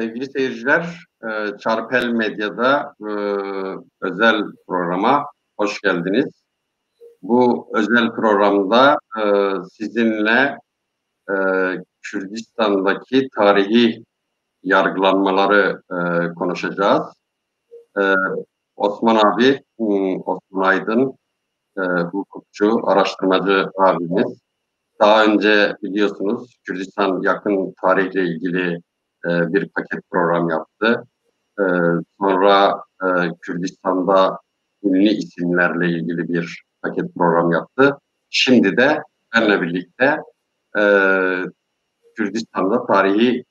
Sevgili seyirciler, Çarpel Medya'da özel programa hoş geldiniz. Bu özel programda sizinle Kürdistan'daki tarihi yargılanmaları konuşacağız. Osman abi, Osman Aydın, hukukçu, araştırmacı abimiz. Daha önce biliyorsunuz Kürdistan yakın tarihle ilgili bir paket program yaptı. Sonra Kürdistan'da ünlü isimlerle ilgili bir paket program yaptı. Şimdi de benimle birlikte Kürdistan'da tarihi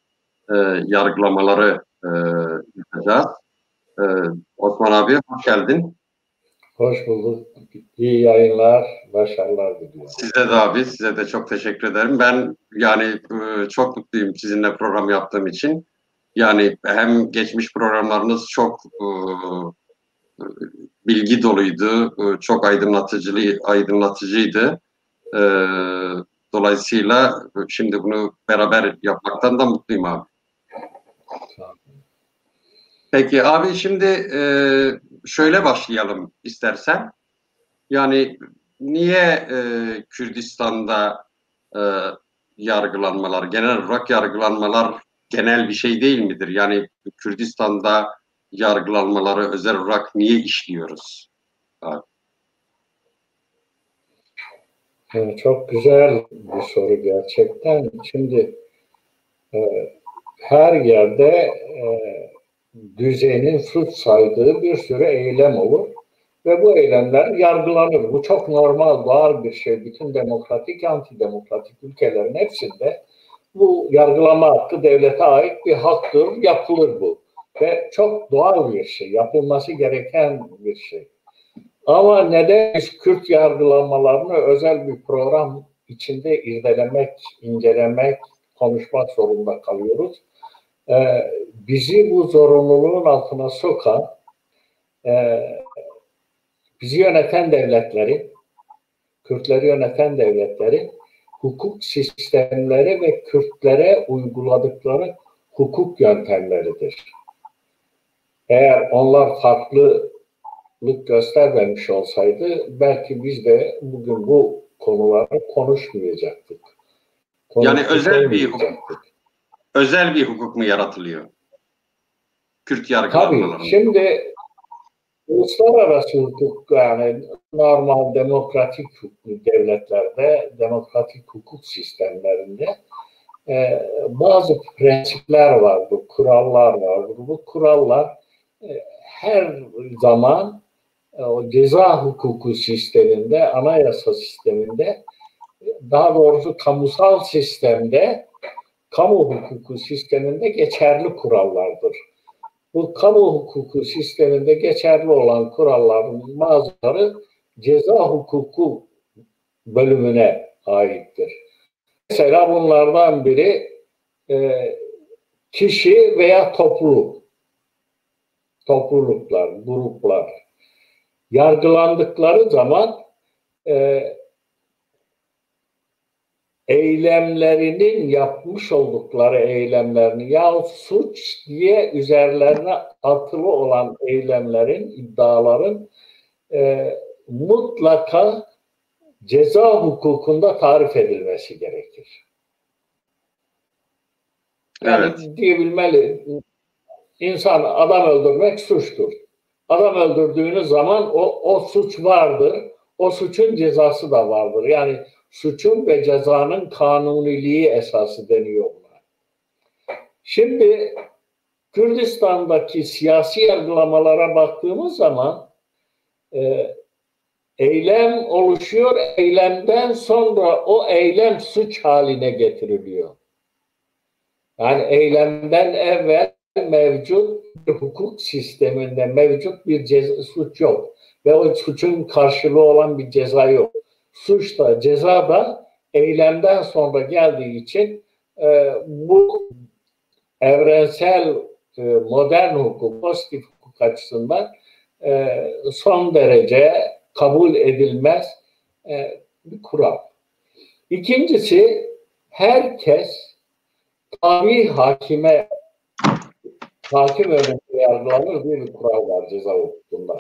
yargılamaları yapacağız. Osman abi hoş geldin. Hoş bulduk. İyi yayınlar, başarılar diliyorum. Size de abi, size de çok teşekkür ederim. Ben yani çok mutluyum sizinle program yaptığım için. Yani hem geçmiş programlarınız çok bilgi doluydu, çok aydınlatıcıydı. Dolayısıyla şimdi bunu beraber yapmaktan da mutluyum abi. Peki abi şimdi şöyle başlayalım istersen. Yani niye Kürdistan'da yargılanmalar, genel olarak yargılanmalar genel bir şey değil midir? Yani Kürdistan'da yargılanmaları özel olarak niye işliyoruz? Abi. Çok güzel bir soru gerçekten. Şimdi her yerde düzenin suç saydığı bir sürü eylem olur ve bu eylemler yargılanır. Bu çok normal, doğal bir şey. Bütün demokratik, antidemokratik ülkelerin hepsinde bu yargılama hakkı devlete ait bir haktır, yapılır bu. Ve çok doğal bir şey, yapılması gereken bir şey. Ama neden biz Kürt yargılamalarını özel bir program içinde irdelemek, incelemek, konuşmak zorunda kalıyoruz? Bizi bu zorunluluğun altına sokan, bizi yöneten devletleri, Kürtleri yöneten devletleri, hukuk sistemleri ve Kürtlere uyguladıkları hukuk yöntemleridir. Eğer onlar farklılık göstermemiş olsaydı belki biz de bugün bu konuları konuşmayacaktık. Yani özel bir hukuk mu yaratılıyor? Kürt yargılamaları. Tabii. Şimdi uluslararası hukuk, yani normal demokratik devletlerde, demokratik hukuk sistemlerinde bazı prensipler vardır, kurallar vardır. Bu kurallar her zaman o ceza hukuku sisteminde, anayasa sisteminde, daha doğrusu kamusal sistemde, kamu hukuku sisteminde geçerli kurallardır. Bu kamu hukuku sisteminde geçerli olan kuralların bazıları ceza hukuku bölümüne aittir. Mesela bunlardan biri kişi veya topluluklar, gruplar yargılandıkları zaman eylemlerinin, yapmış oldukları eylemlerini yahut suç diye üzerlerine atılı olan eylemlerin, iddiaların mutlaka ceza hukukunda tarif edilmesi gerekir. Yani evet, diyebilmeli, insan adam öldürmek suçtur. Adam öldürdüğünüz zaman o suç vardır. O suçun cezası da vardır. Yani suçun ve cezanın kanuniliği esası deniyor buna. Şimdi Kürdistan'daki siyasi yargılamalara baktığımız zaman eylem oluşuyor. Eylemden sonra o eylem suç haline getiriliyor. Yani eylemden evvel mevcut bir hukuk sisteminde mevcut bir suç yok. Ve o suçun karşılığı olan bir ceza yok. Suç da ceza da eylemden sonra geldiği için bu evrensel modern hukuk, pozitif hukuk açısından son derece kabul edilmez bir kural. İkincisi, herkes tabi hakime hakim önünde yargılanır diye bir kural var ceza hukukunda.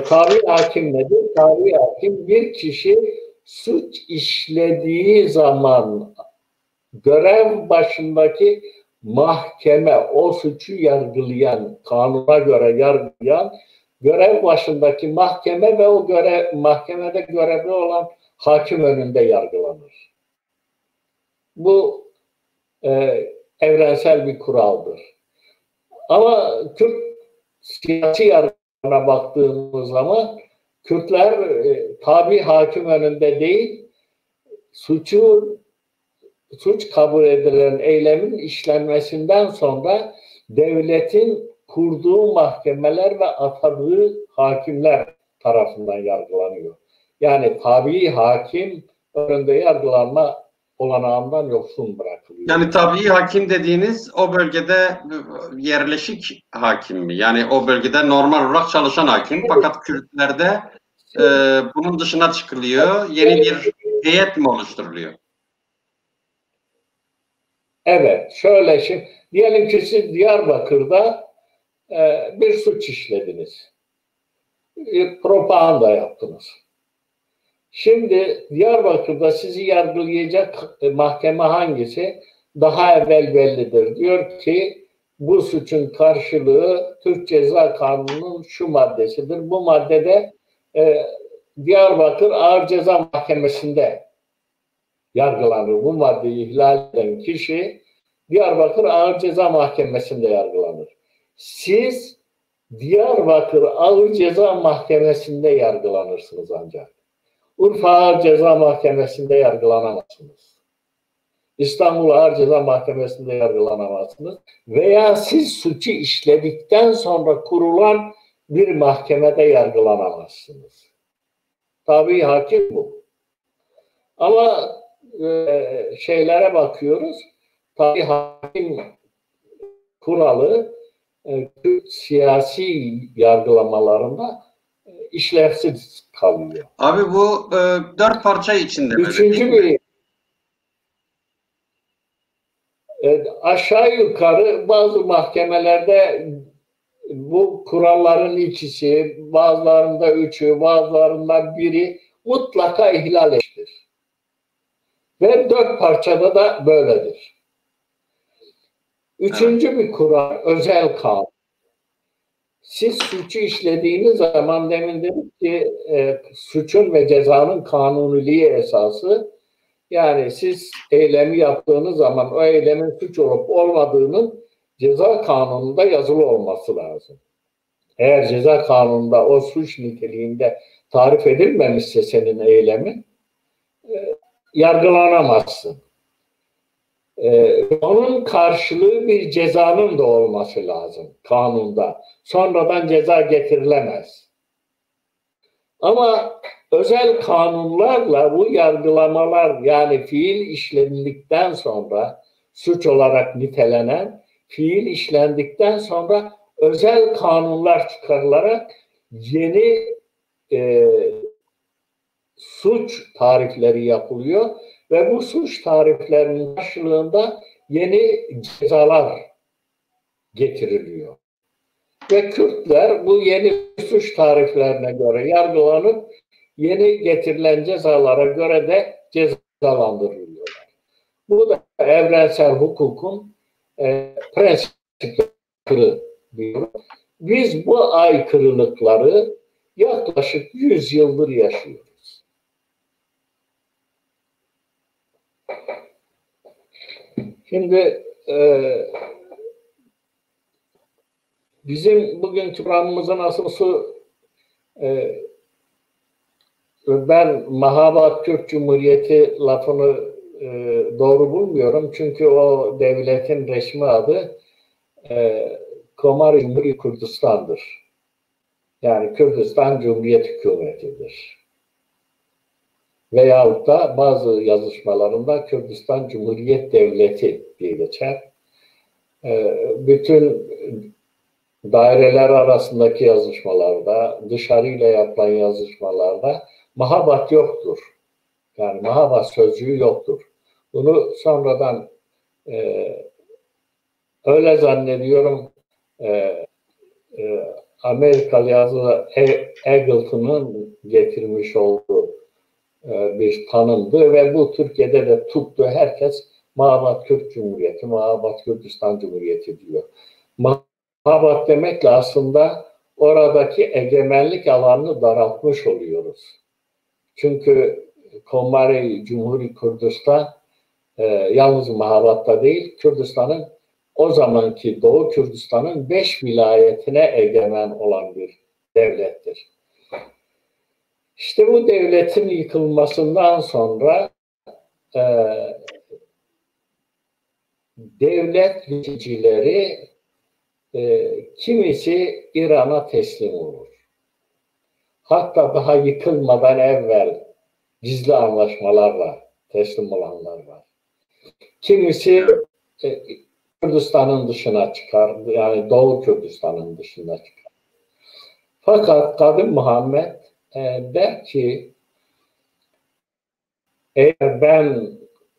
Tabi hakim nedir? Tabi hakim bir kişi suç işlediği zaman görev başındaki mahkeme, o suçu yargılayan, kanuna göre yargılayan görev başındaki mahkeme ve o mahkemede görevli olan hakim önünde yargılanır. Bu evrensel bir kuraldır. Ama Kürt siyasi yargılarına baktığımız zaman Kürtler tabi hakim önünde değil, suç kabul edilen eylemin işlenmesinden sonra devletin kurduğu mahkemeler ve atadığı hakimler tarafından yargılanıyor. Yani tabii hakim önünde yargılanma olanağından yoksun bırakılıyor. Yani tabii hakim dediğiniz o bölgede yerleşik hakim mi? Yani o bölgede normal olarak çalışan hakim. Evet. Fakat Kürtlerde bunun dışına çıkılıyor. Yeni bir heyet mi oluşturuluyor? Evet. Şöyle şimdi diyelim ki siz Diyarbakır'da bir suç işlediniz. Propaganda yaptınız. Şimdi Diyarbakır'da sizi yargılayacak mahkeme hangisi? Daha evvel bellidir. Diyor ki bu suçun karşılığı Türk Ceza Kanunu'nun şu maddesidir. Bu maddede Diyarbakır Ağır Ceza Mahkemesi'nde yargılanır. Bu maddeyi ihlal eden kişi Diyarbakır Ağır Ceza Mahkemesi'nde yargılanır. Siz Diyarbakır Ağır Ceza Mahkemesi'nde yargılanırsınız ancak. Urfa Ağır Ceza Mahkemesi'nde yargılanamazsınız. İstanbul Ağır Ceza Mahkemesi'nde yargılanamazsınız. Veya siz suçu işledikten sonra kurulan bir mahkemede yargılanamazsınız. Tabii hakim bu. Ama şeylere bakıyoruz. Tabii hakim kuralı siyasi yargılamalarında işlevsiz kalıyor. Abi bu 4 parça içinde böyle. Üçüncü bir aşağı yukarı bazı mahkemelerde bu kuralların ikisi, bazılarında üçü, bazılarında biri mutlaka ihlal edilir. Ve 4 parçada da böyledir. Üçüncü bir kural, özel kanun. Siz suçu işlediğiniz zaman demin dedik ki suçun ve cezanın kanuniliği esası, yani siz eylemi yaptığınız zaman o eylemin suç olup olmadığının ceza kanununda yazılı olması lazım. Eğer ceza kanununda o suç niteliğinde tarif edilmemişse senin eylemin yargılanamazsın. Onun karşılığı bir cezanın da olması lazım kanunda. Sonradan ceza getirilemez. Ama özel kanunlarla bu yargılamalar, yani fiil işlendikten sonra suç olarak nitelenen fiil işlendikten sonra özel kanunlar çıkarılarak yeni suç tarifleri yapılıyor ve bu suç tariflerinin karşılığında yeni cezalar getiriliyor. Ve Kürtler bu yeni suç tariflerine göre yargılanıp yeni getirilen cezalara göre de cezalandırılıyorlar. Bu da evrensel hukukun prensipleri diyor. Biz bu aykırılıkları yaklaşık 100 yıldır yaşıyoruz. Şimdi bizim bugünkü programımızın asılısı ben Mahabat Türk Cumhuriyeti lafını doğru bulmuyorum. Çünkü o devletin resmi adı Komar Cumhuriyeti Kürdistan'dır. Yani Kürdistan Cumhuriyet Hükümeti'dir. Veyahut da bazı yazışmalarında Kürdistan Cumhuriyet Devleti diye geçer. Bütün daireler arasındaki yazışmalarda, dışarıyla yapılan yazışmalarda Mahabat yoktur. Yani Mahabat sözcüğü yoktur. Bunu sonradan öyle zannediyorum Amerikalı yazılı Eagleton'un getirmiş olduğu bir tanımdı ve bu Türkiye'de de tuttu. Herkes Mahabat Kürt Cumhuriyeti, Mahabat Kürdistan Cumhuriyeti diyor. Mahabat demekle aslında oradaki egemenlik alanını daraltmış oluyoruz. Çünkü Komari Cumhuri Kürdistan yalnız Mahabat'ta değil, Kürdistan'ın o zamanki Doğu Kürdistan'ın 5 vilayetine egemen olan bir devlettir. İşte bu devletin yıkılmasından sonra devlet yöneticileri kimisi İran'a teslim olur. Hatta daha yıkılmadan evvel gizli anlaşmalarla teslim olanlar var. Kimisi Kürdistan'ın dışına çıkar, yani Doğu Kürdistan'ın dışına çıkar. Fakat Kadı Muhammed der ki, eğer ben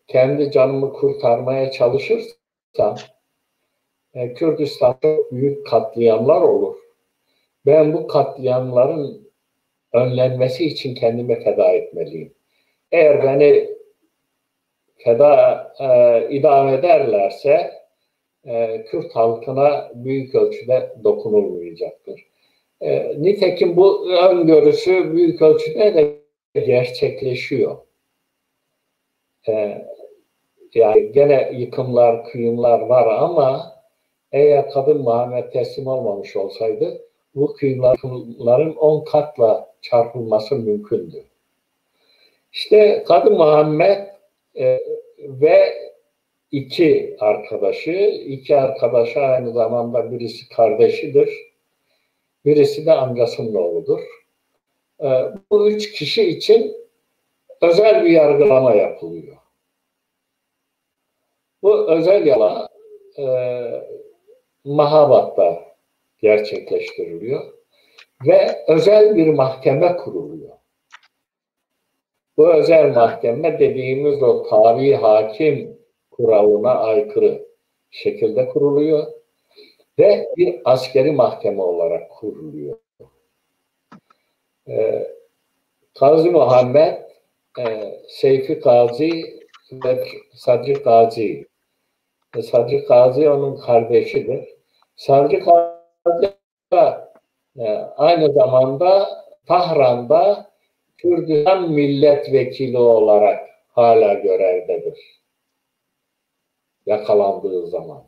kendi canımı kurtarmaya çalışırsam Kürdistan'da çok büyük katliamlar olur. Ben bu katliamların önlenmesi için kendimi feda etmeliyim. Eğer beni idam ederlerse Kürt halkına büyük ölçüde dokunulmayacaktır. Nitekim bu öngörüsü büyük ölçüde de gerçekleşiyor. Yani gene yıkımlar, kıyımlar var ama eğer Kadı Muhammed teslim olmamış olsaydı bu kıyımların 10 katla çarpılması mümkündü. İşte Kadı Muhammed ve iki arkadaşı aynı zamanda birisi kardeşidir, birisi de amcasının oğludur. Bu 3 kişi için özel bir yargılama yapılıyor. Bu özel yargılama Mahabat'ta gerçekleştiriliyor ve özel bir mahkeme kuruluyor. Bu özel mahkeme dediğimiz o tarihi hakim kuralına aykırı şekilde kuruluyor ve bir askeri mahkeme olarak kuruluyor. Gazi Muhammed, Seyfi Gazi ve Sadri Gazi. Sadri Gazi onun kardeşidir. Sadri Gazi aynı zamanda Tahran'da Kürdistan milletvekili olarak hala görevdedir. Yakalandığı zaman.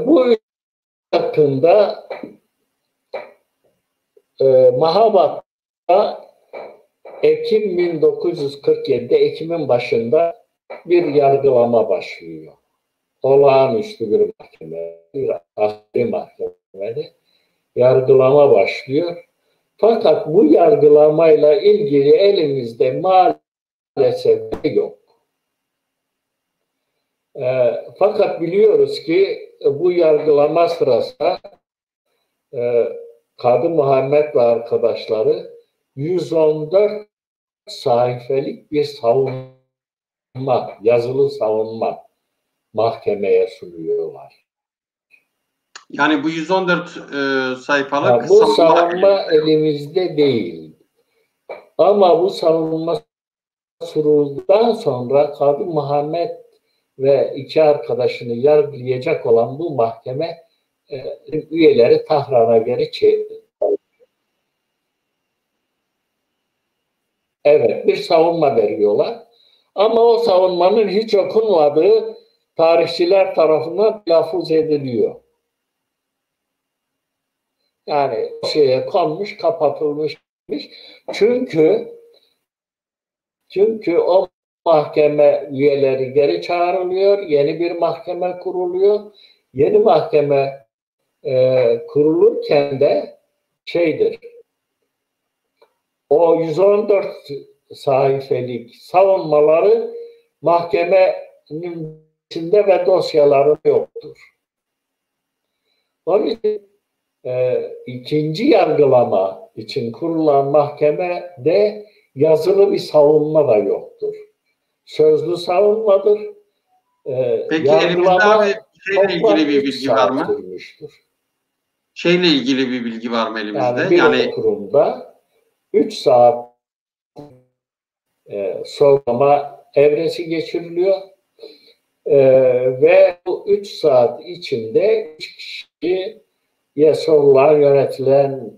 Bu hakkında Mahabat'ta Ekim 1947'de Ekim'in başında bir yargılama başlıyor. Olağanüstü bir mahkeme, bir askeri mahkemede yargılama başlıyor. Fakat bu yargılamayla ilgili elimizde maalesef yok. Fakat biliyoruz ki bu yargılama sırasında Kadı Muhammed ve arkadaşları 114 sayfelik bir savunma, yazılı savunma mahkemeye sunuyorlar. Yani bu 114 sayfalık bu savunma elimizde değil. Ama bu savunma sunulduktan sonra Kadı Muhammed ve iki arkadaşını yargılayacak olan bu mahkeme üyeleri Tahran'a geri çekti. Evet, bir savunma veriyorlar. Ama o savunmanın hiç okunmadığı tarihçiler tarafından lafız ediliyor. Yani şeye konmuş, kapatılmış. Çünkü o mahkeme üyeleri geri çağrılıyor, yeni bir mahkeme kuruluyor. Yeni mahkeme kurulurken de o 114 sayfelik savunmaları mahkemenin içinde ve dosyaları yoktur. Onun için ikinci yargılama için kurulan mahkemede yazılı bir savunma da yoktur. Sözlü savunmadır. Peki elimizde abi şeyle ilgili bir bilgi var mı? Sürmüştür. Şeyle ilgili bir bilgi var mı elimizde? Yani bir oturumda 3 saat sorgulama evresi geçiriliyor. Ve bu 3 saat içinde 3 kişiye sorular, yönetilen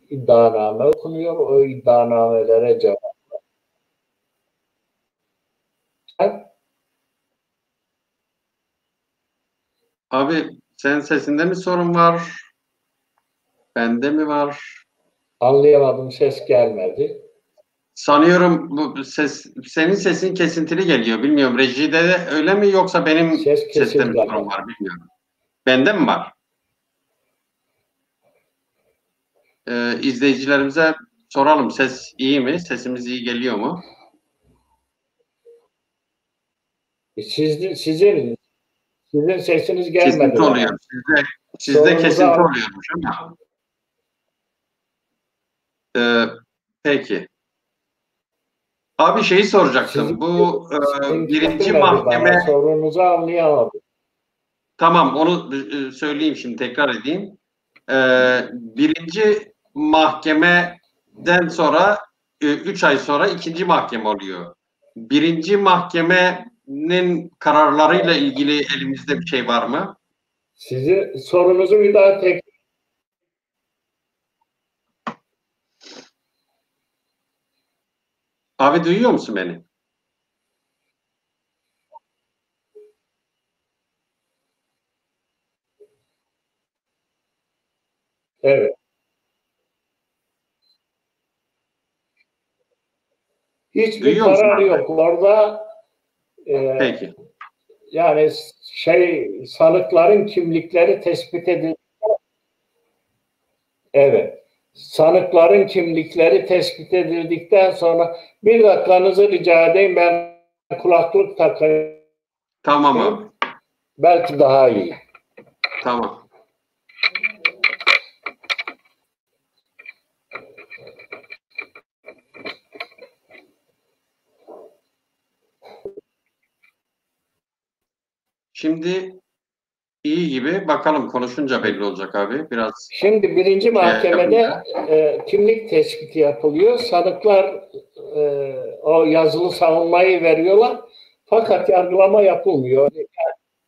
iddianame okunuyor. O iddianamelere cevap. Abi senin sesinde mi sorun var? Bende mi var? Anlayamadım, ses gelmedi. Sanıyorum bu senin sesin kesintili geliyor. Bilmiyorum rejide de öyle mi yoksa benim seste mi sorun var bilmiyorum. Bende mi var? İzleyicilerimize soralım. Ses iyi mi? Sesimiz iyi geliyor mu? Sizin sesiniz gelmedi. Kesinti oluyor. Sizde kesinti oluyormuş ama. Peki. Abi şeyi soracaktım. Bu birinci mahkeme... Sorunuzu anlayamadım. Tamam onu söyleyeyim şimdi tekrar edeyim. Birinci mahkemeden sonra 3 ay sonra ikinci mahkeme oluyor. Birinci mahkemenin kararlarıyla ilgili elimizde bir şey var mı? Sizin sorunuzu bir daha Abi duyuyor musun beni? Evet. Hiçbir karar yok. Orada peki. Yani sanıkların kimlikleri tespit edildi. Evet. Sanıkların kimlikleri tespit edildikten sonra bir dakikanızı rica edeyim, ben kulaklık takayım. Tamam abi. Belki daha iyi. Tamam. Şimdi iyi gibi. Bakalım konuşunca belli olacak abi. Biraz. Şimdi birinci mahkemede kimlik tespiti yapılıyor. Sanıklar o yazılı savunmayı veriyorlar. Fakat yargılama yapılmıyor. Yani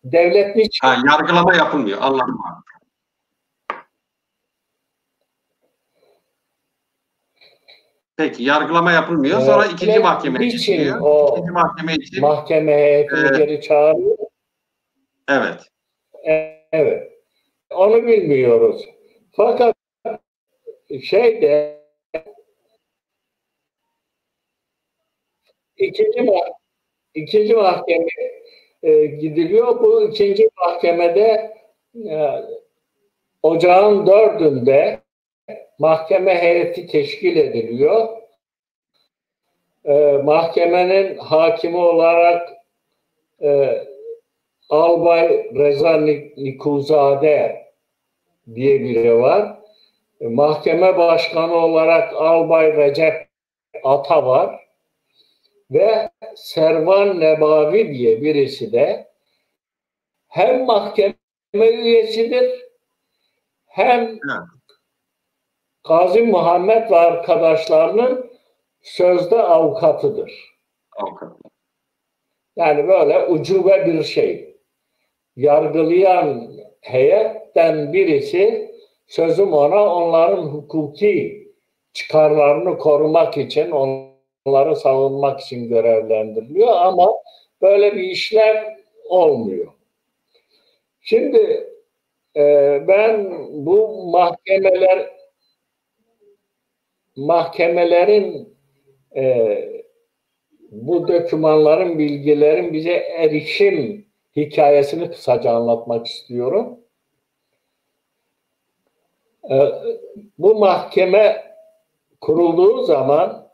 devlet niçin? Yargılama yapılmıyor. Anladım abi. Peki yargılama yapılmıyor. Sonra ikinci mahkemeye geçiliyor. İkinci mahkeme için mahkeme heyetini geri çağırıyor. Evet. Evet. Onu bilmiyoruz. Fakat ikinci mahkeme gidiliyor. Bu ikinci mahkemede ocağın 4'ünde mahkeme heyeti teşkil ediliyor. Mahkemenin hakimi olarak Albay Reza Nikuzade diye biri var. Mahkeme başkanı olarak Albay Recep Ata var. Ve Servan Nebavi diye birisi de hem mahkeme üyesidir hem Gazi Muhammed ve arkadaşlarının sözde avukatıdır. Avukat. Yani böyle ucube bir şey. Yargılayan heyetten birisi sözüm ona onların hukuki çıkarlarını korumak için, onları savunmak için görevlendiriliyor ama böyle bir işlem olmuyor. Şimdi ben bu mahkemelerin bu dokümanların, bilgilerin bize erişim hikayesini kısaca anlatmak istiyorum. Bu mahkeme kurulduğu zaman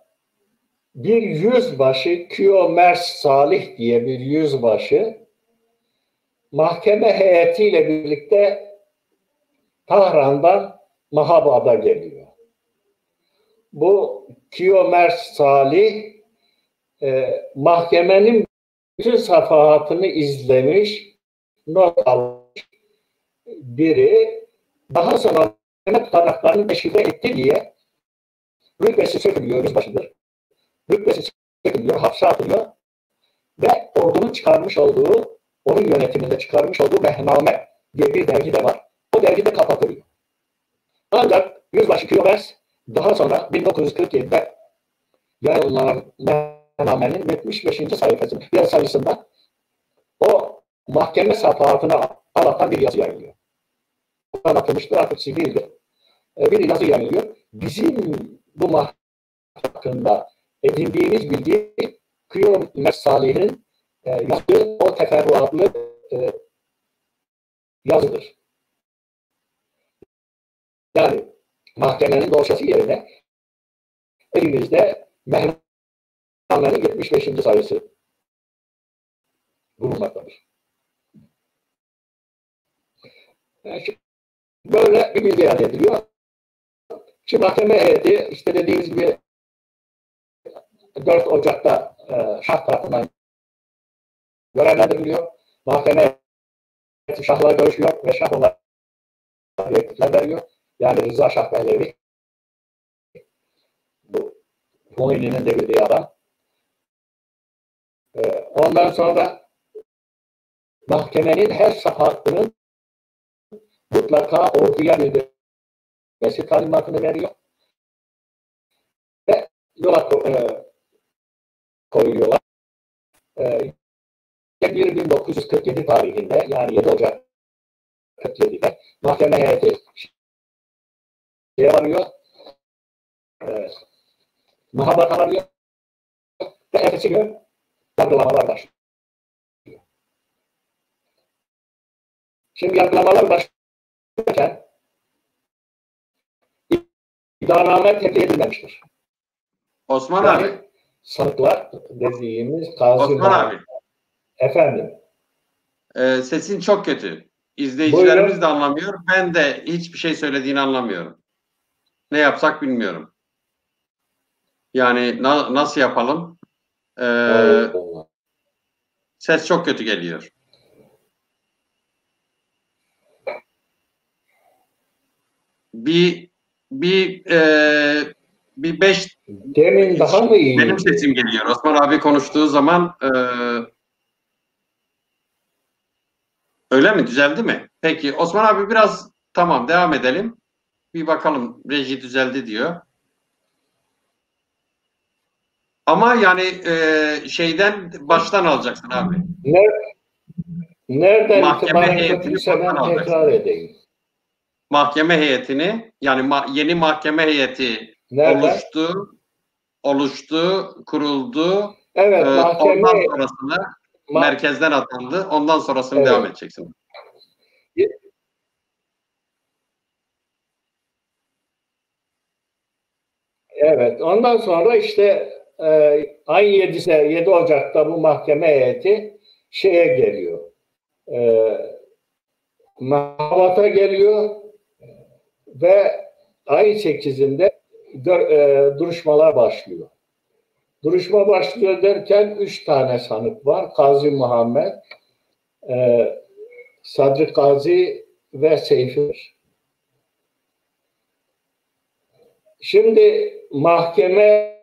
bir yüzbaşı, Kiyomers Salih diye bir yüzbaşı mahkeme heyetiyle birlikte Tahran'dan Mahabad'a geliyor. Bu Kiyomers Salih mahkemenin bütün safahatını izlemiş, not almış biri daha sonra tutanaklarını deşifre etti diye rütbesi sökülüyor, yüzbaşıdır. Rütbesi sökülüyor, hapse atılıyor ve ordunun çıkarmış olduğu, onun yönetiminde çıkarmış olduğu Behname diye bir dergi de var. O dergi de kapatılıyor. Ancak Yüzbaşı Kiyobers daha sonra 1947'de yayınlanan Behname'nin 75. sayısında o mahkeme safahatına anlatan bir yazı yayınlıyor. Anlatılmıştır, artık sivildir. Bir yazı yayınlıyor. Bizim bu mahkeme hakkında edindiğimiz bilgi Kıymet Salih'in yazdığı o teferruatlı yazıdır. Yani mahkemenin dosyası yerine elimizde Mehmet'in 75. sayısı bulunmaktadır. Böyle bir bilgi elde ediliyor. Şimdi mahkeme heyeti işte dediğimiz gibi 4 Ocak'ta Şah tarafından görevlendiriliyor. Mahkeme heyeti Şah'la görüşüyor ve Şah onlara direktifler veriyor. Yani Rıza Şah Behlevi, bu Khomeini'nin devirdiği adam. Ondan sonra mahkemenin her safahatının mutlaka orduya bildirmesi talimatını veriyor. Ve yola koyuyorlar. 1947 tarihinde, yani 7 Ocak 47'de mahkeme heyeti varıyor. Muhabbata varıyor. Ve ertesi gün yargılamalar başlıyor. Şimdi yargılamalar başlarken iddianame tebliğ edilmemiştir. Osman yani, abi. Sanıklar dediğimiz Gazi Osman abi. Efendim. Sesin çok kötü. İzleyicilerimiz Buyurun. de anlamıyor. Ben de hiçbir şey söylediğini anlamıyorum. Ne yapsak bilmiyorum. Yani nasıl yapalım? Ses çok kötü geliyor. Bir 5 Demin daha mı iyi? Benim sesim geliyor. Osman abi konuştuğu zaman öyle mi? Düzeldi mi? Peki Osman abi biraz tamam devam edelim. Bir bakalım reji düzeldi diyor. Ama yani şeyden baştan alacaksın abi. Nereden Mahkeme itibaren heyetini kötüyse ben alacaksın. tekrar edeyim. Mahkeme heyetini yani yeni mahkeme heyeti Nereden? oluştu, kuruldu. Evet, mahkeme ondan sonrasını merkezden atandı. Ondan sonrasını devam edeceksin. Evet, ondan sonra işte ayın 7 Ocak'ta bu mahkeme heyeti şeye geliyor. Mahabbata geliyor ve ayın 8'inde duruşmalar başlıyor. Duruşma başlıyor derken 3 tane sanık var. Gazi Muhammed, Sadri Gazi ve Seyfi. Şimdi mahkeme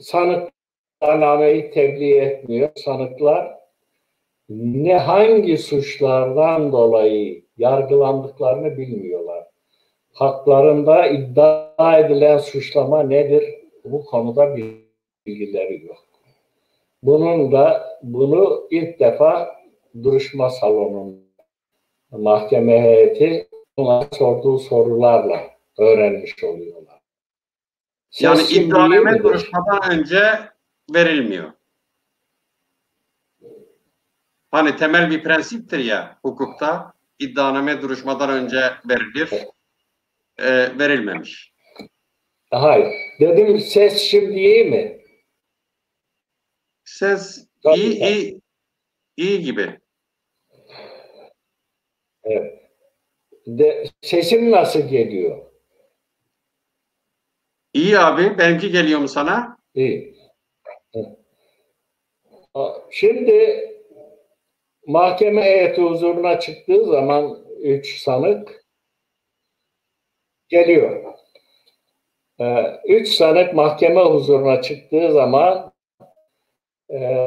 sanıknameyi tebliğ etmiyor. Sanıklar hangi suçlardan dolayı yargılandıklarını bilmiyorlar. Haklarında iddia edilen suçlama nedir? Bu konuda bilgileri yok. Bunu ilk defa duruşma salonunda mahkeme heyeti ona sorduğu sorularla öğrenmiş oluyorlar. Yani iddianame duruşmadan önce verilmiyor. Hani temel bir prensiptir ya hukukta, iddianame duruşmadan önce verilir, verilmemiş. Hayır. Dedim ses şimdi iyi mi? Ses iyi gibi. Evet. Sesim nasıl geliyor? İyi abi. Benimki geliyor mu sana? İyi. Şimdi mahkeme heyeti huzuruna çıktığı zaman 3 sanık geliyor. 3 sanık mahkeme huzuruna çıktığı zaman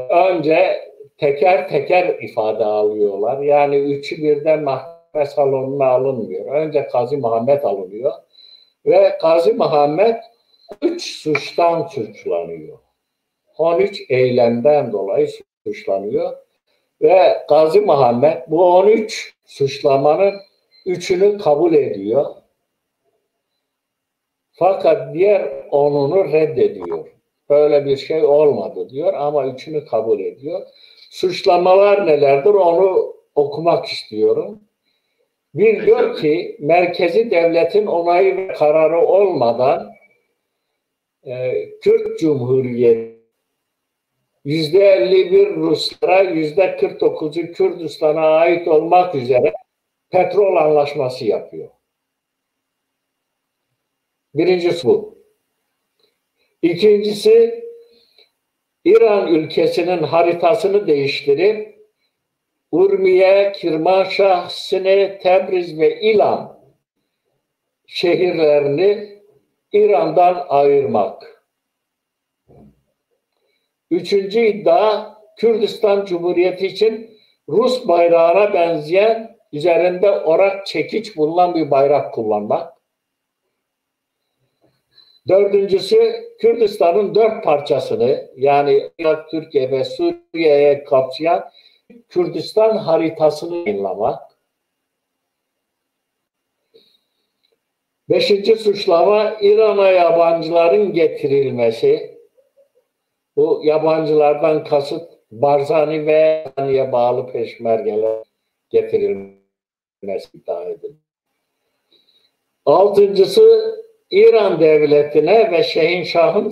önce teker teker ifade alıyorlar. Yani üçü birden mahkeme salonuna alınmıyor. Önce Gazi Muhammed alınıyor. Ve Gazi Muhammed 3 suçtan suçlanıyor. 13 eylemden dolayı suçlanıyor. Ve Gazi Muhammed bu 13 suçlamanın 3'ünü kabul ediyor. Fakat diğer 10'unu reddediyor. Böyle bir şey olmadı diyor ama 3'ünü kabul ediyor. Suçlamalar nelerdir onu okumak istiyorum. Bir diyor ki merkezi devletin onayı ve kararı olmadan Kürt Cumhuriyeti %51 Ruslara, %49'u Kürdistan'a ait olmak üzere petrol anlaşması yapıyor. Birincisi bu. İkincisi, İran ülkesinin haritasını değiştirip Urmiye, Kirmanşah, Sine, Tebriz ve İlan şehirlerini İran'dan ayırmak. Üçüncü iddia, Kürdistan Cumhuriyeti için Rus bayrağına benzeyen, üzerinde orak çekiç bulunan bir bayrak kullanmak. Dördüncüsü, Kürdistan'ın 4 parçasını, yani Irak, Türkiye ve Suriye'ye kapsayan Kürdistan haritasını yayınlamak. Beşinci suçlama, İran'a yabancıların getirilmesi. Bu yabancılardan kasıt Barzani ve İran'a bağlı peşmergeler getirilmesi iddia edilir. Altıncısı, İran devletine ve Şehinşah'ın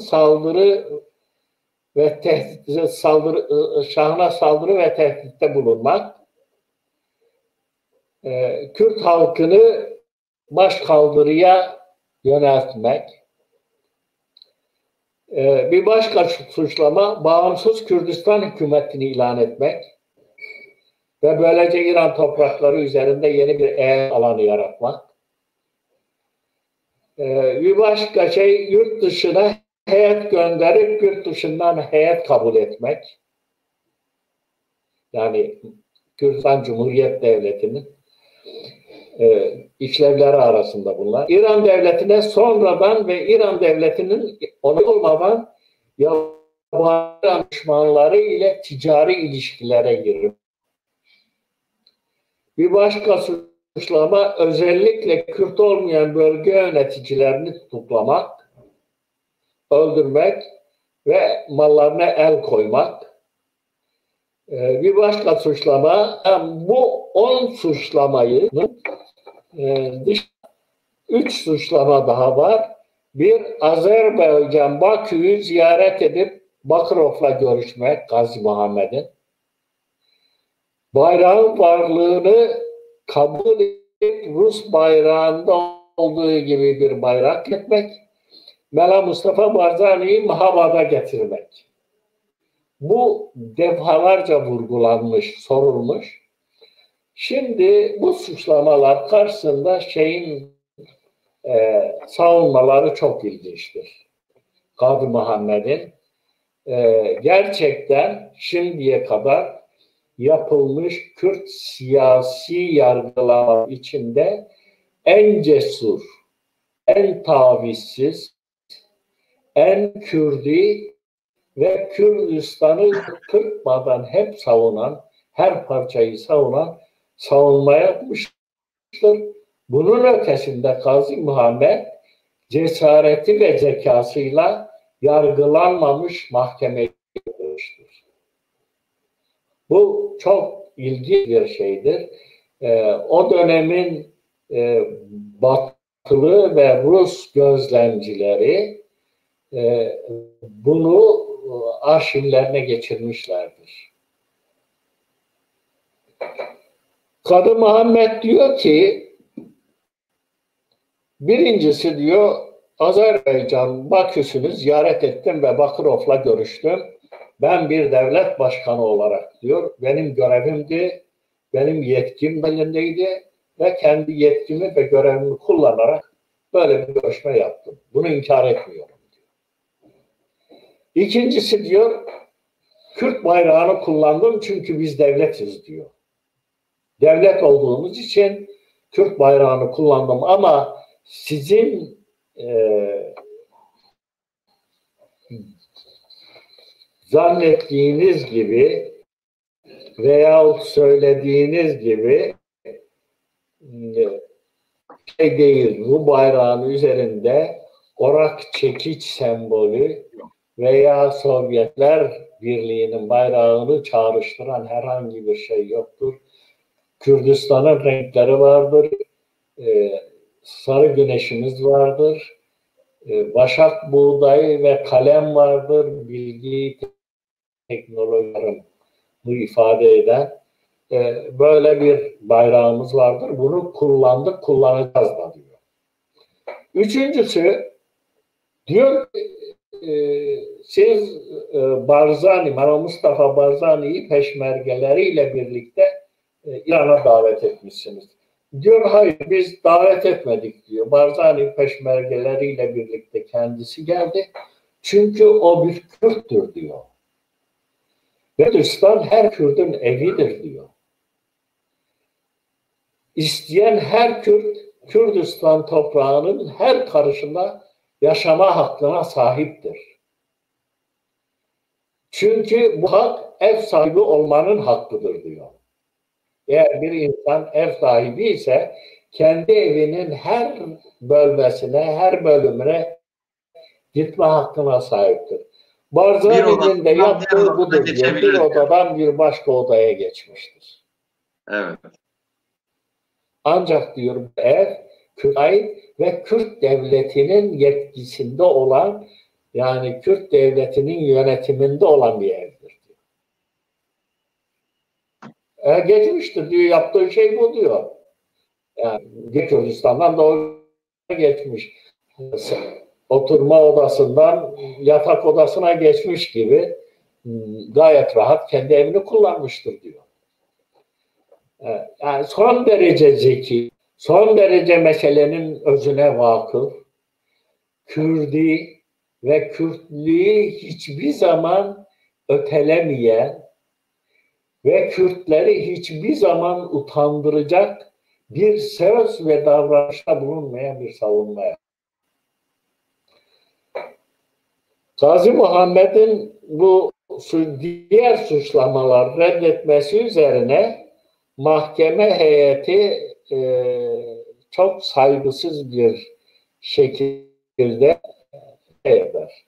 Şahına saldırı ve tehditte bulunmak. Kürt halkını başkaldırıya yöneltmek. Bir başka suçlama, bağımsız Kürdistan hükümetini ilan etmek ve böylece İran toprakları üzerinde yeni bir eyalet alanı yaratmak. Bir başka şey, yurt dışına heyet gönderip yurt dışından heyet kabul etmek. Yani Kürdistan Cumhuriyet Devleti'nin işlevleri arasında bunlar. İran devletine sonradan ve İran devletinin onay olmadan yabancı düşmanları ile ticari ilişkilere girip. Bir başka suçlama, özellikle Kürt olmayan bölge yöneticilerini tutuklamak, öldürmek ve mallarına el koymak. Bir başka suçlama, bu 10 suçlamayı dış 3 suçlama daha var. Bir, Azerbaycan Bakü'yü ziyaret edip Bakirov'la görüşmek, Gazi Muhammed'in. Bayrağın varlığını kabul edip Rus bayrağında olduğu gibi bir bayrak etmek. Mela Mustafa Barzani'yi Mahabad'a getirmek. Bu defalarca vurgulanmış, sorulmuş. Şimdi bu suçlamalar karşısında savunmaları çok ilginçtir. Gazi Muhammed'in gerçekten şimdiye kadar yapılmış Kürt siyasi yargılama içinde en cesur, en tavizsiz, en Kürdi ve Kürdistan'ı kırpmadan hep savunan, her parçayı savunan savunma yapmıştır. Bunun ötesinde Gazi Muhammed cesareti ve zekasıyla yargılanmamış mahkemeye yapmıştır. Bu çok ilginç bir şeydir. O dönemin Batılı ve Rus gözlemcileri bunu arşivlerine geçirmişlerdir. Gazi Muhammed diyor ki, birincisi diyor, Azerbaycan Baküsü'nü ziyaret ettim ve Bakirov'la görüştüm. ben bir devlet başkanı olarak diyor, benim görevimdi, benim yetkim elindeydi ve kendi yetkimi ve görevimi kullanarak böyle bir görüşme yaptım. Bunu inkar etmiyorum diyor. İkincisi diyor, Kürt bayrağını kullandım çünkü biz devletiz diyor. Devlet olduğumuz için Kürt bayrağını kullandım ama sizin zannettiğiniz gibi veyahut söylediğiniz gibi şey değil, bu bayrağın üzerinde orak çekiç sembolü veya Sovyetler Birliği'nin bayrağını çağrıştıran herhangi bir şey yoktur. Kürdistan'ın renkleri vardır, sarı güneşimiz vardır, başak buğdayı ve kalem vardır, bilgi teknolojilerini ifade eden böyle bir bayrağımız vardır. Bunu kullandık, kullanacağız da diyor. Üçüncüsü diyor siz Barzani, Mustafa Barzani'yi peşmergeleriyle birlikte İran'a davet etmişsiniz. Diyor hayır biz davet etmedik diyor. Barzani peşmergeleriyle birlikte kendisi geldi. Çünkü o bir Kürttür diyor. Kürdistan her Kürt'ün evidir diyor. İsteyen her Kürt, Kürdistan toprağının her karışında yaşama hakkına sahiptir. Çünkü bu hak ev sahibi olmanın hakkıdır diyor. Eğer bir insan ev sahibi ise kendi evinin her bölmesine, her bölümüne gitme hakkına sahiptir. Barzani'nin de yaptığı budur diyor. Bir odadan bir başka odaya geçmiştir. Evet. Ancak diyor bu ev Kürt'e ve Kürt devletinin yetkisinde olan, yani Kürt devletinin yönetiminde olan bir evdir diyor. Geçmiştir diyor, yaptığı şey bu diyor. Yani Kürdistan'dan doğru geçmiş. Oturma odasından yatak odasına geçmiş gibi gayet rahat kendi evini kullanmıştır diyor. Yani son derece zeki, son derece meselenin özüne vakıf, Kürdi ve Kürtlüğü hiçbir zaman ötelemeyen ve Kürtleri hiçbir zaman utandıracak bir söz ve davranışta bulunmayan bir savunmaya. Gazi Muhammed'in bu diğer suçlamalar reddetmesi üzerine mahkeme heyeti çok saygısız bir şekilde eder.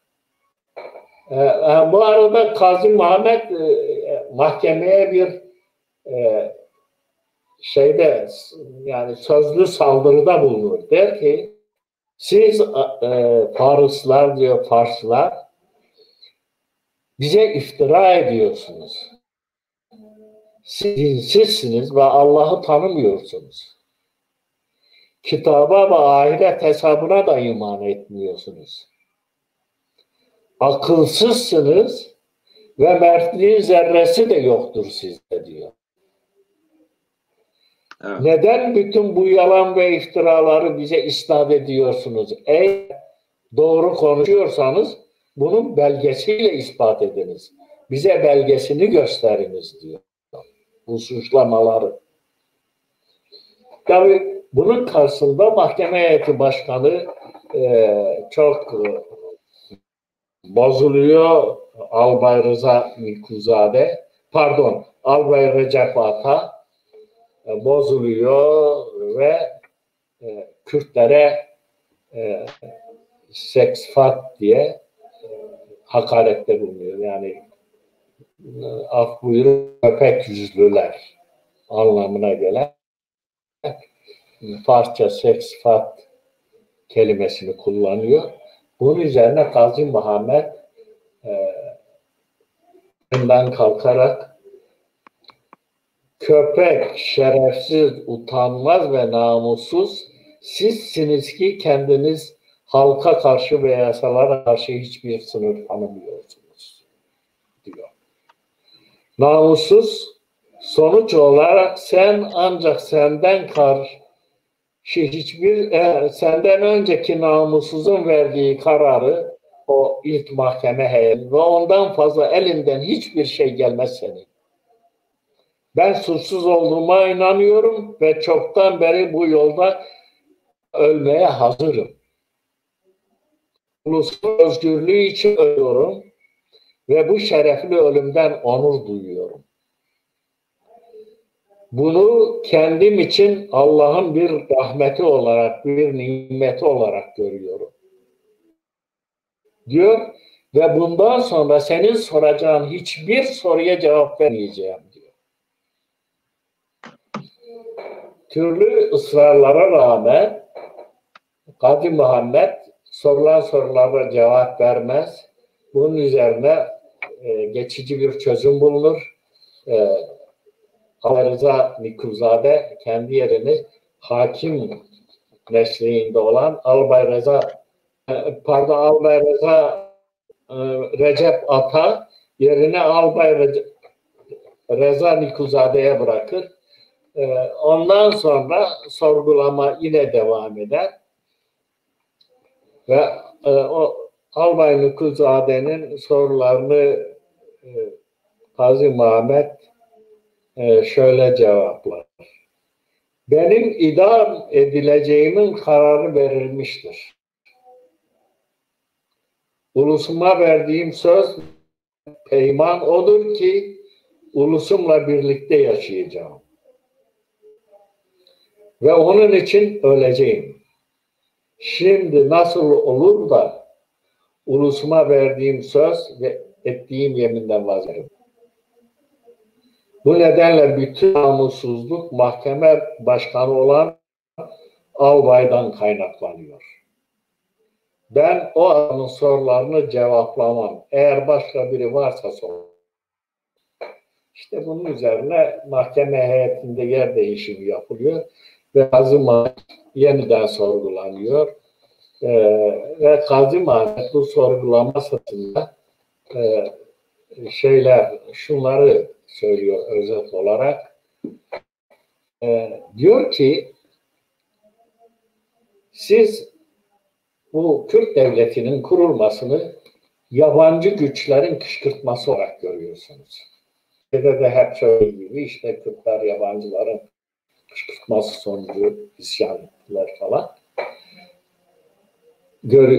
Bu arada Gazi Muhammed mahkemeye bir yani sözlü saldırıda bulunur. Der ki siz Farslar diyor, Farslar bize iftira ediyorsunuz. Siz dinsizsiniz ve Allah'ı tanımıyorsunuz. Kitaba ve ahiret hesabına da iman etmiyorsunuz. Akılsızsınız ve mertliğin zerresi de yoktur sizde diyor. Evet. Neden bütün bu yalan ve iftiraları bize isnat ediyorsunuz? Eğer doğru konuşuyorsanız bunun belgesiyle ispat ediniz. Bize belgesini gösteriniz diyor. Bu suçlamaları. Tabii bunun karşısında mahkeme heyeti başkanı çok bozuluyor. Albay Rıza Mikuzade, Albay Recep Ata bozuluyor ve Kürtlere seksfat diye hakarette bulunuyor. Yani af buyurun köpek yüzlüler anlamına gelen Farsça seksfat kelimesini kullanıyor. Bunun üzerine Gazi Muhammed kalkarak köpek, şerefsiz, utanmaz ve namussuz sizsiniz ki kendiniz halka karşı ve yasalara karşı hiçbir sınır tanımıyorsunuz diyor. namussuz, sonuç olarak sen ancak senden senden önceki namussuzun verdiği kararı o ilk mahkeme heyeti ve ondan fazla elinden hiçbir şey gelmez senin. Ben suçsuz olduğuma inanıyorum ve çoktan beri bu yolda ölmeye hazırım. Ulusun özgürlüğü için ölüyorum ve bu şerefli ölümden onur duyuyorum. Bunu kendim için Allah'ın bir rahmeti olarak, bir nimeti olarak görüyorum. Diyor ve bundan sonra senin soracağın hiçbir soruya cevap vermeyeceğim diyor. Türlü ısrarlara rağmen Kadı Muhammed sorulan sorulara cevap vermez. Bunun üzerine geçici bir çözüm bulunur. Albay Rıza Nikulzade kendi yerini hakim mesleğinde olan Albay Rıza Recep Ata yerine Albay Rıza Nikulzade'ye bırakır. Ondan sonra sorgulama yine devam eder. Ve o Albay Nikulzade'nin sorularını Gazi Muhammed şöyle cevaplar. Benim idam edileceğimin kararı verilmiştir. Ulusuma verdiğim söz, peyman odur ki ulusumla birlikte yaşayacağım. Ve onun için öleceğim. Şimdi nasıl olur da ulusuma verdiğim söz ve ettiğim yeminden vazgeçerim. Bu nedenle bütün namussuzluk mahkeme başkanı olan albaydan kaynaklanıyor. Ben o adamın sorularını cevaplamam. Eğer başka biri varsa sor. İşte bunun üzerine mahkeme heyetinde yer değişimi yapılıyor ve Gazi Muhammed yeniden sorgulanıyor. Ve Gazi Muhammed bu sorgulama sırasında şunları söylüyor özet olarak. Diyor ki siz bu Kürt devletinin kurulmasını yabancı güçlerin kışkırtması olarak görüyorsunuz. De hep söylediği gibi işte Kürtler yabancıların kışkırtması sonucu isyan ettiler falan.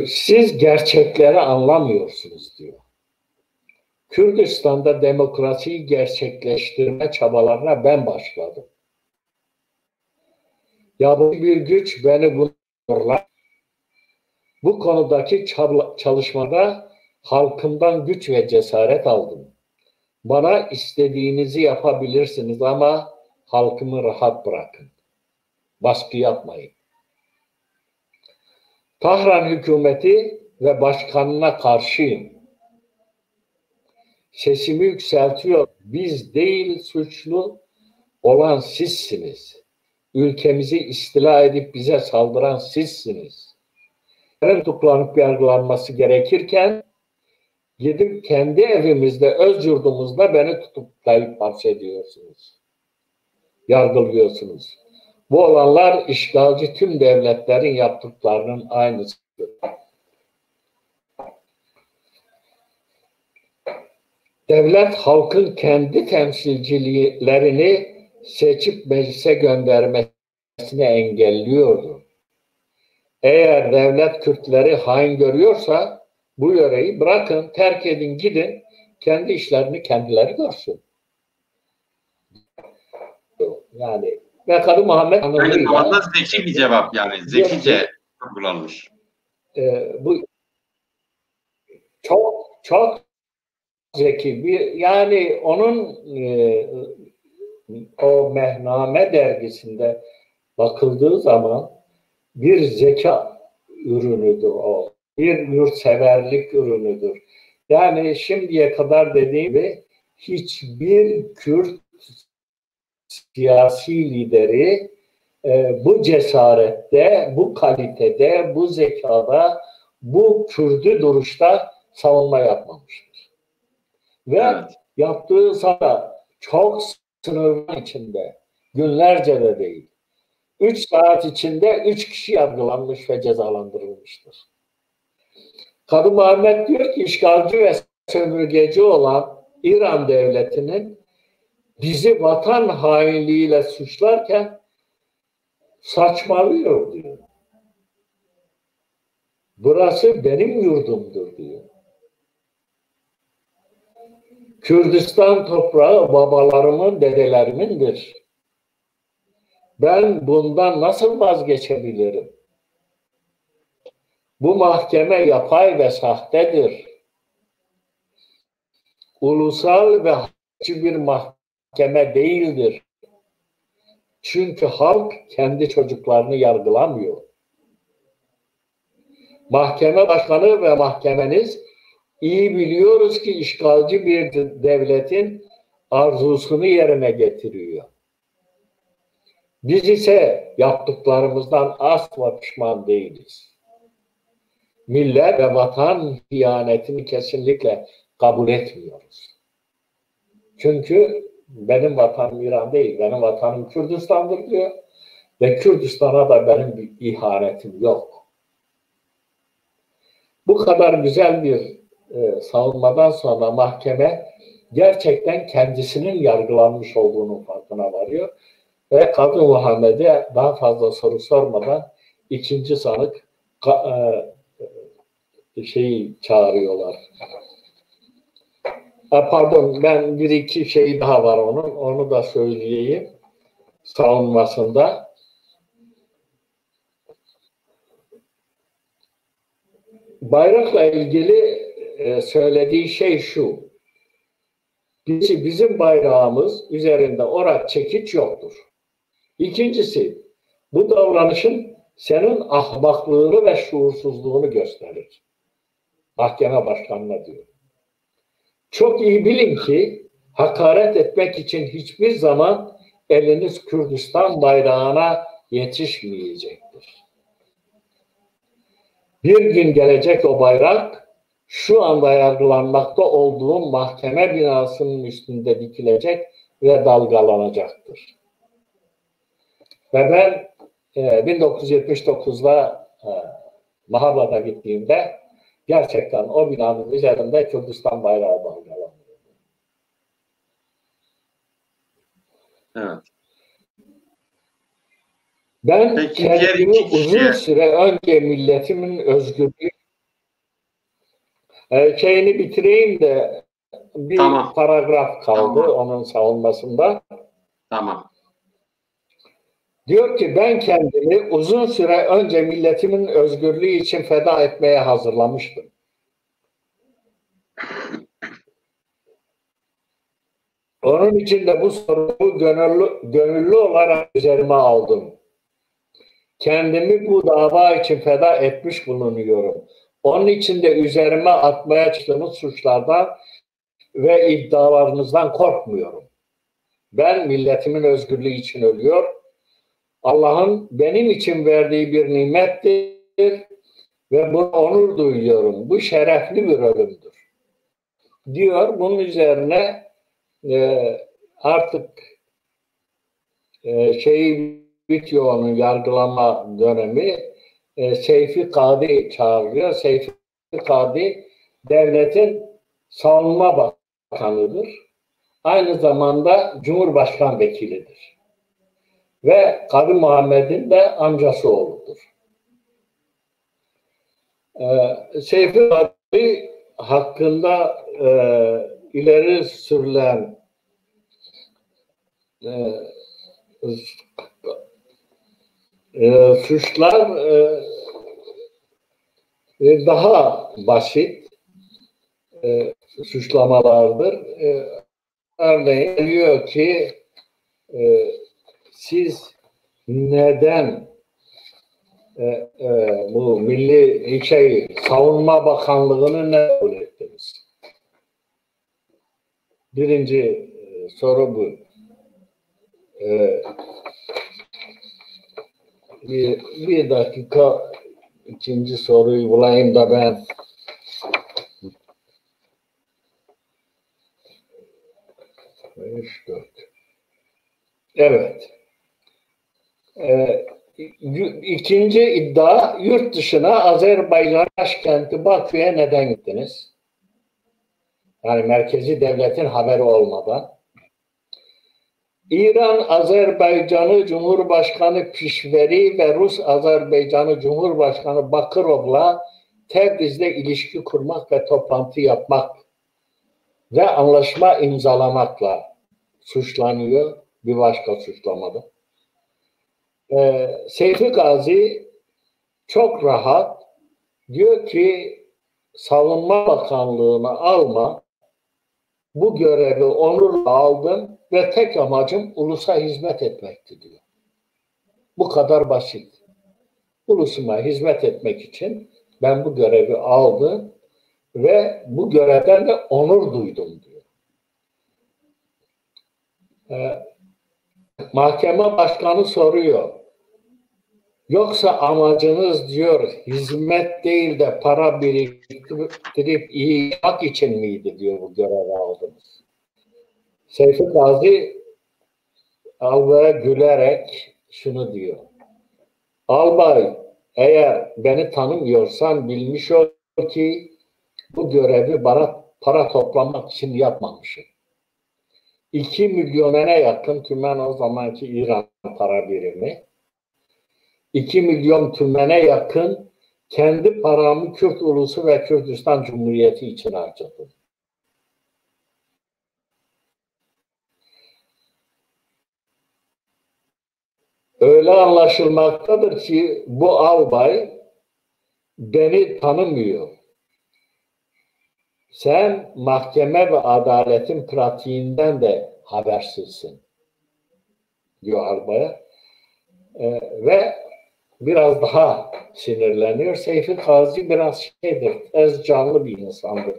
Siz gerçekleri anlamıyorsunuz diyor. Kürdistan'da demokrasiyi gerçekleştirme çabalarına ben başladım. Yabancı bir güç beni bunu zorlar. Bu konudaki çalışmada halkımdan güç ve cesaret aldım. Bana istediğinizi yapabilirsiniz ama halkımı rahat bırakın. Baskı yapmayın. Tahran hükümeti ve başkanına karşıyım. Sesimi yükseltiyor. Biz değil suçlu olan sizsiniz. Ülkemizi istila edip bize saldıran sizsiniz. Tutuklanıp yargılanması gerekirken gidip kendi evimizde, öz yurdumuzda beni tutuklayıp hapsediyorsunuz. Yargılıyorsunuz. Bu olanlar işgalci tüm devletlerin yaptıklarının aynısıdır. Devlet halkın kendi temsilcilerini seçip meclise göndermesini engelliyordu. Eğer devlet Kürtleri hain görüyorsa bu yöreyi bırakın, terk edin, gidin, kendi işlerini kendileri görsün. Yani ve Kadı Muhammed aynı zamanda zeki bir cevap yani zekice kurgulanmış. Bu çok zeki bir yani onun o Mehname dergisinde bakıldığı zaman bir zeka ürünüdür o. Bir yurtseverlik ürünüdür. Yani şimdiye kadar dediğim gibi hiçbir Kürt siyasi lideri bu cesarette, bu kalitede, bu zekada, bu Kürt'ü duruşta savunma yapmamıştır. Ve Yaptığı sana çok sınırlar içinde, günlerce de değil. 3 saat içinde 3 kişi yargılanmış ve cezalandırılmıştır. Kadı Muhammed diyor ki işgalci ve sömürgeci olan İran devletinin bizi vatan hainliğiyle suçlarken saçmalıyor diyor. Burası benim yurdumdur diyor. Kürdistan toprağı babalarımın, dedelerimindir. Ben bundan nasıl vazgeçebilirim? Bu mahkeme yapay ve sahtedir. Ulusal ve hakçı bir mahkeme değildir. Çünkü halk kendi çocuklarını yargılamıyor. Mahkeme başkanı ve mahkemeniz iyi biliyoruz ki işgalci bir devletin arzusunu yerine getiriyor. Biz ise yaptıklarımızdan asla pişman değiliz. Millet ve vatan hiyanetini kesinlikle kabul etmiyoruz. Çünkü benim vatanım İran değil, benim vatanım Kürdistan'dır diyor ve Kürdistan'a da benim bir ihanetim yok. Bu kadar güzel bir savunmadan sonra mahkeme gerçekten kendisinin yargılanmış olduğunun farkına varıyor ve Kadı Muhammed'e daha fazla soru sormadan ikinci sanık çağırıyorlar. Pardon, ben bir iki şey daha var onu da söyleyeyim savunmasında. Bayrakla ilgili söylediği şey şu: bizim bayrağımız üzerinde orak çekiç yoktur. İkincisi, bu davranışın senin ahmaklığını ve şuursuzluğunu gösterir. Mahkeme başkanına diyor. Çok iyi bilin ki hakaret etmek için hiçbir zaman eliniz Kürdistan bayrağına yetişmeyecektir. Bir gün gelecek o bayrak şu anda yargılanmakta olduğum mahkeme binasının üstünde dikilecek ve dalgalanacaktır. Ve ben 1979'da Mahaba'da gittiğimde gerçekten o binanın üzerinde Kürdistan bayrağı dalgalanıyor. Evet. Ben kendimi uzun süre önce milletimin özgürlüğü şeyini bitireyim de bir paragraf kaldı onun savunmasında. Tamam. Diyor ki ben kendimi uzun süre önce milletimin özgürlüğü için feda etmeye hazırlamıştım. Onun için de bu sorunu gönüllü olarak üzerime aldım. Kendimi bu dava için feda etmiş bulunuyorum. Onun için de üzerime atmaya çalıştığınız suçlardan ve iddialarınızdan korkmuyorum. Ben milletimin özgürlüğü için ölüyor. Allah'ın benim için verdiği bir nimettir ve bunu onur duyuyorum. Bu şerefli bir ölümdür. Diyor. Bunun üzerine artık bitiyor onun yargılama dönemi. Seyfi Kadi çağırıyor. Seyfi Kadi devletin savunma bakanıdır. Aynı zamanda Cumhurbaşkan vekilidir. Ve Kadı Muhammed'in de amcası oğludur. Seyfi Kadi hakkında ileri sürülen suçlar daha basit suçlamalardır. Örneğin diyor ki siz neden bu Milli Savunma Bakanlığı'nı ne kabul ettiniz? Birinci soru bu. Bir dakika ikinci soruyu bulayım da ben. 3, 4. Evet. İkinci iddia, yurt dışına Azerbaycan başkenti Bakü'ye neden gittiniz? Yani merkezi devletin haberi olmadan. İran Azerbaycan'ı Cumhurbaşkanı Pişveri ve Rus Azerbaycan'ı Cumhurbaşkanı Bakirov'la Tebriz'de ilişki kurmak ve toplantı yapmak ve anlaşma imzalamakla suçlanıyor. Bir başka suçlamada. Seyfi Gazi çok rahat diyor ki Savunma Bakanlığı'nı alma, bu görevi onurla aldım ve tek amacım ulusa hizmet etmekti diyor. Bu kadar basit. Ulusuma hizmet etmek için ben bu görevi aldım ve bu görevden de onur duydum diyor. Mahkeme başkanı soruyor. Yoksa amacınız diyor hizmet değil de para biriktirip iyi yapmak için miydi diyor bu görevi aldınız. Seyfi Gazi albay'a gülerek şunu diyor. Albay, eğer beni tanımıyorsan bilmiş ol ki bu görevi bana para toplamak için yapmamışım. 2 milyona yakın tümen o zamanki İran para birimi. 2 milyon tümene yakın kendi paramı Kürt ulusu ve Kürdistan Cumhuriyeti için harcadım. Öyle anlaşılmaktadır ki bu albay beni tanımıyor. Sen mahkeme ve adaletin pratiğinden de habersizsin diyor albaya. Ve biraz daha sinirleniyor. Seyfi Gazi biraz tez canlı bir insandır.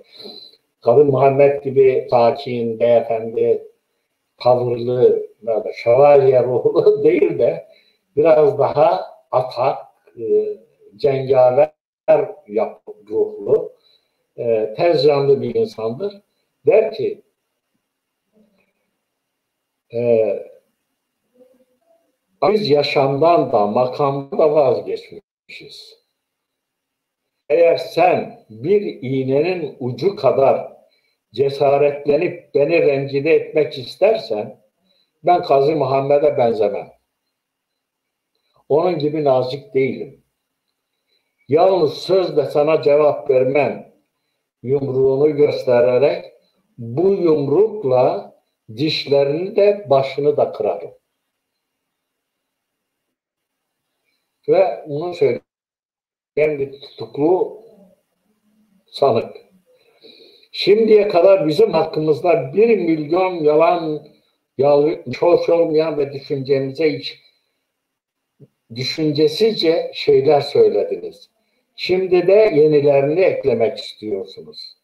Kadı Muhammed gibi sakin, beyefendi, tavırlı, şövalye ruhlu değil de biraz daha atak, cengaver ruhlu, tez canlı bir insandır. Der ki biz yaşamdan da makamdan da vazgeçmişiz. Eğer sen bir iğnenin ucu kadar cesaretlenip beni rencide etmek istersen ben Kazı Muhammed'e benzemem. Onun gibi nazik değilim. Yalnız sözle sana cevap vermem. Yumruğunu göstererek bu yumrukla dişlerini de başını da kırarım. Ve bunu söyleyen bir tutuklu sanık. Şimdiye kadar bizim hakkımızda 1 milyon yalan, hoş olmayan ve düşüncesizce şeyler söylediniz. Şimdi de yenilerini eklemek istiyorsunuz.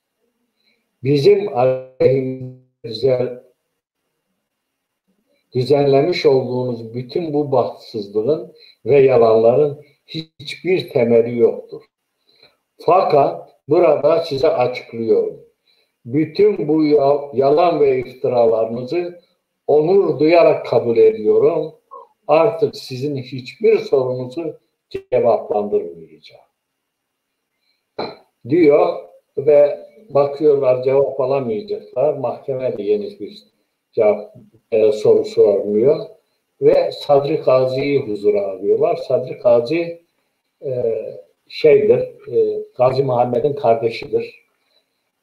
Bizim aleyhimize düzenlemiş olduğunuz bütün bu bahtsızlığın ve yalanların hiçbir temeli yoktur. Fakat burada size açıklıyorum. Bütün bu yalan ve iftiralarınızı onur duyarak kabul ediyorum. Artık sizin hiçbir sorunuzu cevaplandırmayacağım. Diyor ve bakıyorlar cevap alamayacaklar. Mahkeme de yeni bir cevap soru sormuyor. Ve Sadri Gazi'yi huzura alıyorlar. Sadri Gazi Gazi Muhammed'in kardeşidir.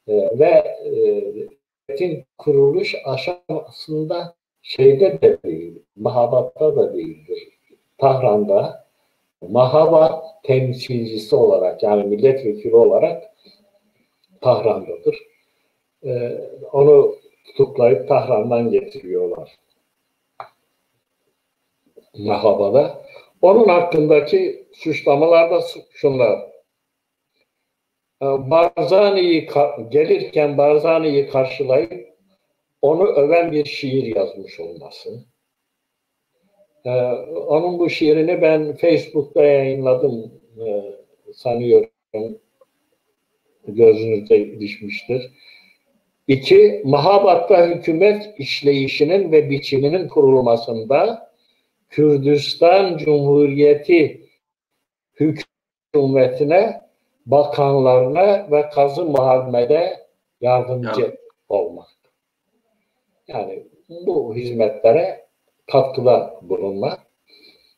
Ve kuruluş aşamasında şeyde de değil, Mahabat'ta da değildir. Tahran'da Mahabat temsilcisi olarak yani milletvekili olarak Tahran'dadır. Onu tutuklayıp Tahran'dan getiriyorlar. Mahaba'da. Onun hakkındaki suçlamalar da şunlar. Gelirken Barzani'yi karşılayıp onu öven bir şiir yazmış olması. Onun bu şiirini ben Facebook'ta yayınladım sanıyorum. Gözünüzde düşmüştür. İki, Mahabat'ta hükümet işleyişinin ve biçiminin kurulmasında Kürdistan Cumhuriyeti hükümetine, bakanlarına ve Kazı Muhammed'e yardımcı olmak. Yani bu hizmetlere katkıda bulunmak.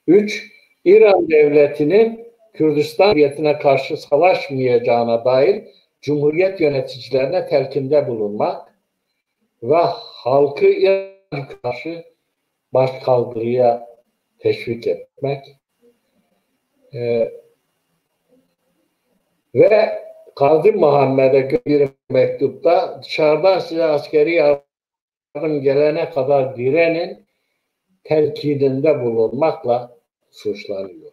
Üç, İran devletinin Kürdistan Cumhuriyeti'ne karşı savaşmayacağına dair Cumhuriyet yöneticilerine telkinde bulunmak ve halkı İran'a karşı başkaldırıya teşvik etmek. Ve Kazı Muhammed'e bir mektupta dışarıdan size askeri yardım gelene kadar direnin telkininde bulunmakla suçlanıyor.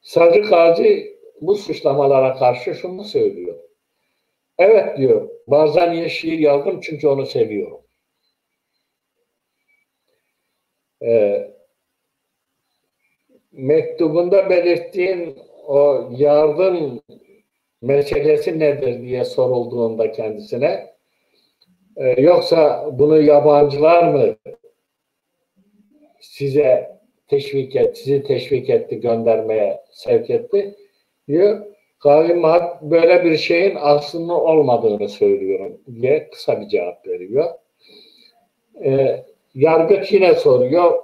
Sadri Gazi bu suçlamalara karşı şunu söylüyor. Evet diyor, bazen şiir yazdım çünkü onu seviyorum. Mektubunda belirttiğin o yardım meselesi nedir diye sorulduğunda kendisine, yoksa bunu yabancılar mı sizi teşvik etti, göndermeye sevk etti diyor. Gazi Muhammed böyle bir şeyin aslında olmadığını söylüyorum diye kısa bir cevap veriyor. Yargıç yine soruyor.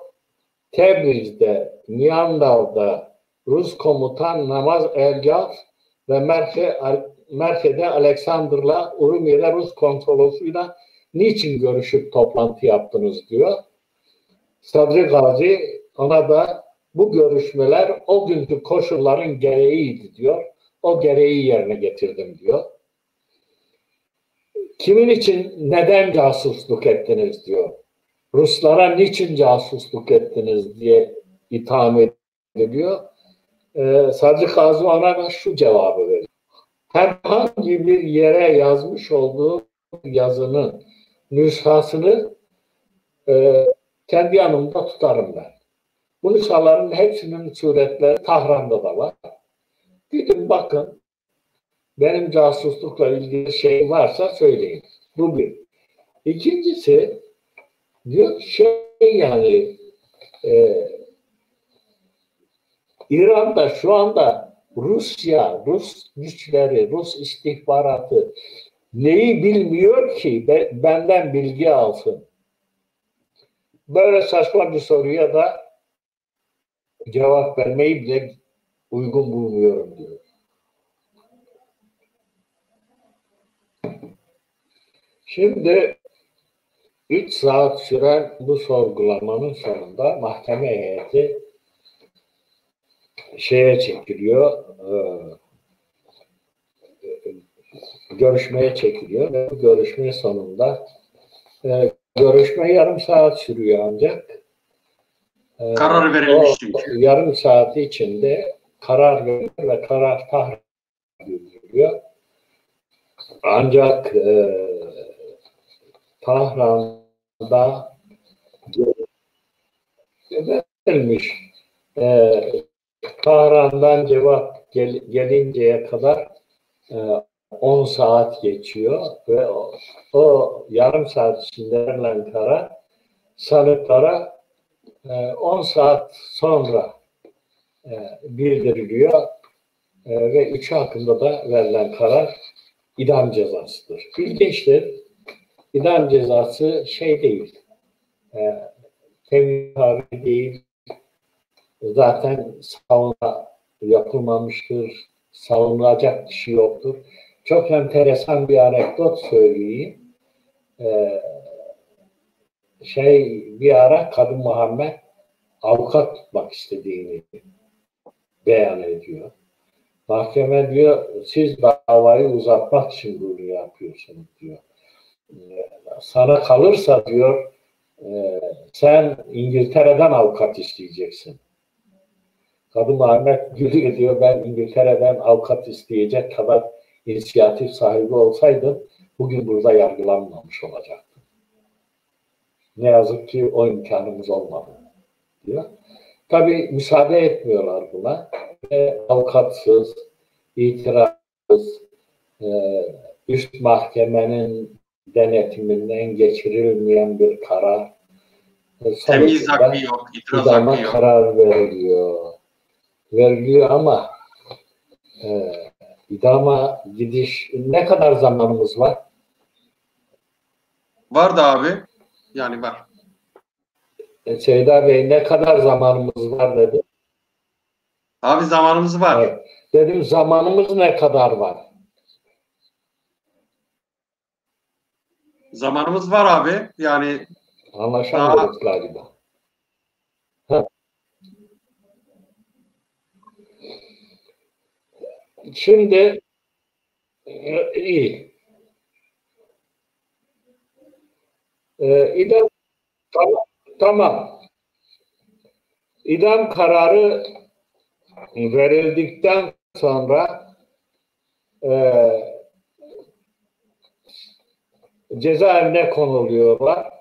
Tebriz'de, Niyandal'da Rus komutan Namaz Elgaz ve Merke'de Alexander'la Urumiye'de Rus konsolosuyla niçin görüşüp toplantı yaptınız diyor. Sadri Gazi ona da bu görüşmeler o günkü koşulların gereğiydi diyor. O gereği yerine getirdim diyor. Kimin için, neden casusluk ettiniz diyor. Ruslara niçin casusluk ettiniz diye itham ediliyor. Sadri Gazi ona da şu cevabı veriyor. Herhangi bir yere yazmış olduğu yazının nüshasını kendi yanımda tutarım ben. Bu nüshaların hepsinin suretleri Tahran'da da var. Gidin bakın, benim casuslukla ilgili şey varsa söyleyin. Bu bir. İkincisi, diyor yani İran'da şu anda Rusya, Rus güçleri, Rus istihbaratı neyi bilmiyor ki benden bilgi alsın? Böyle saçma bir soruya da cevap vermeyi bile uygun bulmuyorum diyor. Şimdi 3 saat süren bu sorgulamanın sonunda mahkeme heyeti şeye çekiliyor, görüşmeye çekiliyor ve bu görüşme sonunda görüşme yarım saat sürüyor ancak karar verilmiş çünkü. Yarım saati içinde karar veriyor ve karar Tahran'a bildiriliyor. Ancak Tahran'da verilmiş Tahran'dan cevap gelinceye kadar 10 saat geçiyor ve o yarım saat içinde verilen karar sanıklara 10 saat sonra bildiriliyor ve üçü hakkında da verilen karar idam cezasıdır. İlginçtir. İdam cezası şey değil, temiz tabi değil, zaten savunma yapılmamıştır, savunulacak bir şey yoktur. Çok enteresan bir anekdot söyleyeyim. Bir ara Kadı Muhammed avukat tutmak istediğini beyan ediyor. Mahkeme diyor, siz davayı uzatmak için bunu yapıyorsunuz diyor. Sana kalırsa diyor, sen İngiltere'den avukat isteyeceksin. Kadı Muhammed gülüyor diyor, ben İngiltere'den avukat isteyecek kadar inisiyatif sahibi olsaydım bugün burada yargılanmamış olacaktım. Ne yazık ki o imkanımız olmadı diyor. Tabii müsaade etmiyorlar buna. Avukatsız, itirazsız, üst mahkemenin denetiminden geçirilmeyen bir karar. Temiz hakkı yok, itiraz idama hakkı yok. Karar veriliyor. Veriliyor ama idama gidiş ne kadar zamanımız var? Var da abi. Yani var. Seyda Bey ne kadar zamanımız var dedi. Abi zamanımız var. Evet. Dedim zamanımız ne kadar var? Zamanımız var abi. Yani Anlaşamıyoruz galiba. Şimdi iyi. İdam tamam. İdam kararı verildikten sonra cezaevine konuluyorlar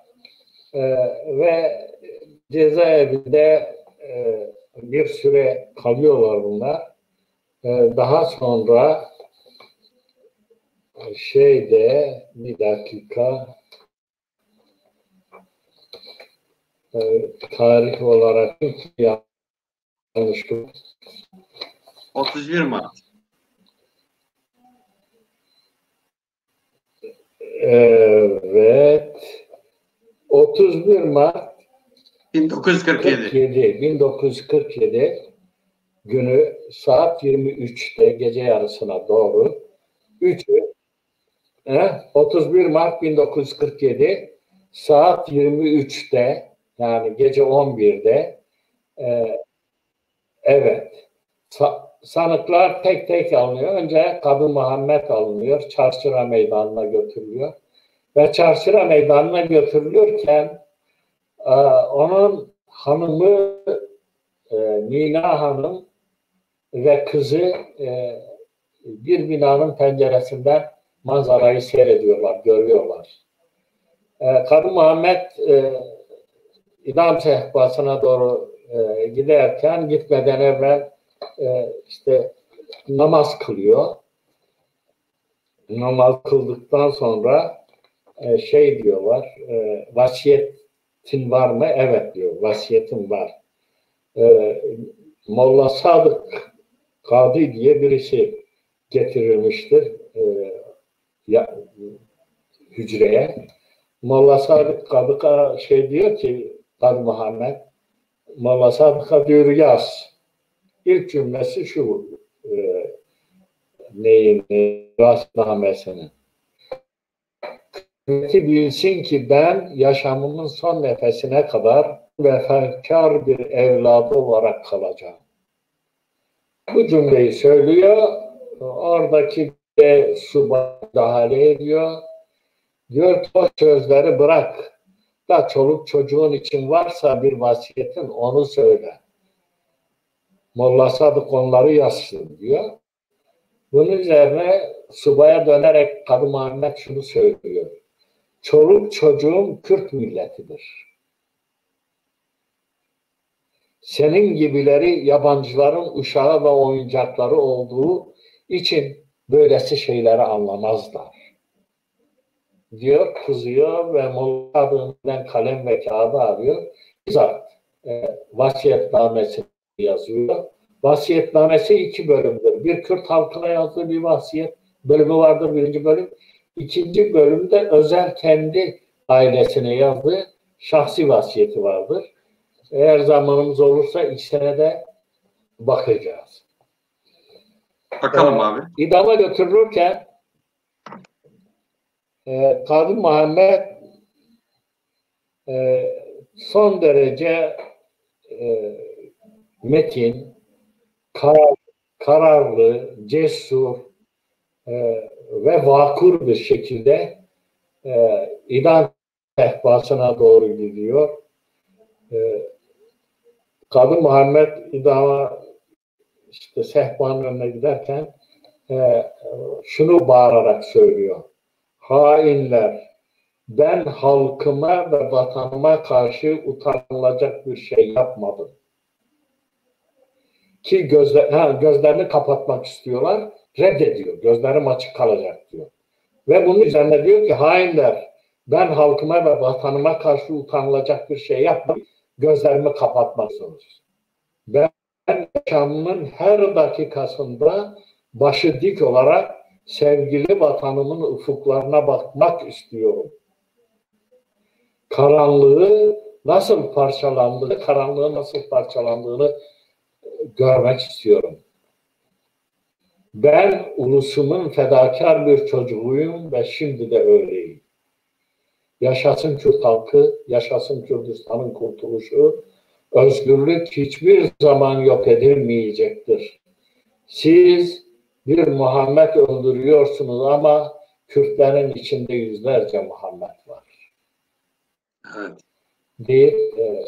ve cezaevinde bir süre kalıyorlar bunlar. Daha sonra bir dakika tarih olarak yanlış 31 Mart. Evet. 31 Mart 1947 günü saat 23'te gece yarısına doğru 31 Mart 1947 saat 23'te yani gece 11'de evet sanıklar tek tek alınıyor. Önce Kadı Muhammed alınıyor. Çarşıra Meydanı'na götürülüyor. Ve Çarşıra Meydanı'na götürülürken onun hanımı Nina Hanım ve kızı bir binanın penceresinden manzarayı seyrediyorlar, görüyorlar. Kadı Muhammed idam sehpasına doğru giderken gitmeden evvel namaz kılıyor. Namaz kıldıktan sonra diyorlar, vasiyetin var mı? Evet diyor, vasiyetim var. Molla Sadık Kadı diye birisi getirilmiştir hücreye. Molla Sadık Kadık'a diyor ki Kadı Muhammed, Molla Sadık'a diyor yaz. İlk cümlesi şu vasıtnamesinin. Bilsin ki ben yaşamımın son nefesine kadar vefakar bir evladı olarak kalacağım. Bu cümleyi söylüyor. Oradaki subay müdahale ediyor. Diyor ki o sözleri bırak. Da çoluk çocuğun için varsa bir vasiyetin onu söyle. Molla Sadık onları yazsın diyor. Bunun üzerine subaya dönerek Kadı Muhammed şunu söylüyor. Çoluk çocuğum Kürt milletidir. Senin gibileri yabancıların uşağı ve oyuncakları olduğu için böylesi şeyleri anlamazlar. Diyor, kızıyor ve Molla Sadık'tan kalem ve kağıdı alıyor. Bizzat vasiyetnamesini yazıyor. Vasiyetnamesi 2 bölümdür. Bir Kürt halkına yazdığı bir vasiyet bölümü vardır, 1. bölüm. 2. bölümde özel kendi ailesine yazdığı şahsi vasiyeti vardır. Eğer zamanımız olursa ikisine de bakacağız. Bakalım abi. İdama götürülürken Kadı Muhammed son derece metin, kararlı, cesur ve vakur bir şekilde idam sehpasına doğru gidiyor. Kadı Muhammed idama sehpanın önüne giderken şunu bağırarak söylüyor. Hainler, ben halkıma ve vatanıma karşı utanılacak bir şey yapmadım. Ki gözlerini kapatmak istiyorlar, reddediyor. Gözlerim açık kalacak diyor. Ve bunun üzerine diyor ki hainler, ben halkıma ve vatanıma karşı utanılacak bir şey yapmam, gözlerimi kapatmak zorundayım. Ben yaşamımın her dakikasında başı dik olarak sevgili vatanımın ufuklarına bakmak istiyorum. Karanlığın nasıl parçalandığını görmek istiyorum. Ben ulusumun fedakar bir çocuğuyum ve şimdi de öyleyim. Yaşasın Kürt halkı, yaşasın Kürdistan'ın kurtuluşu. Özgürlük hiçbir zaman yok edilmeyecektir. Siz bir Muhammed öldürüyorsunuz ama Kürtlerin içinde yüzlerce Muhammed var. Evet. Deyip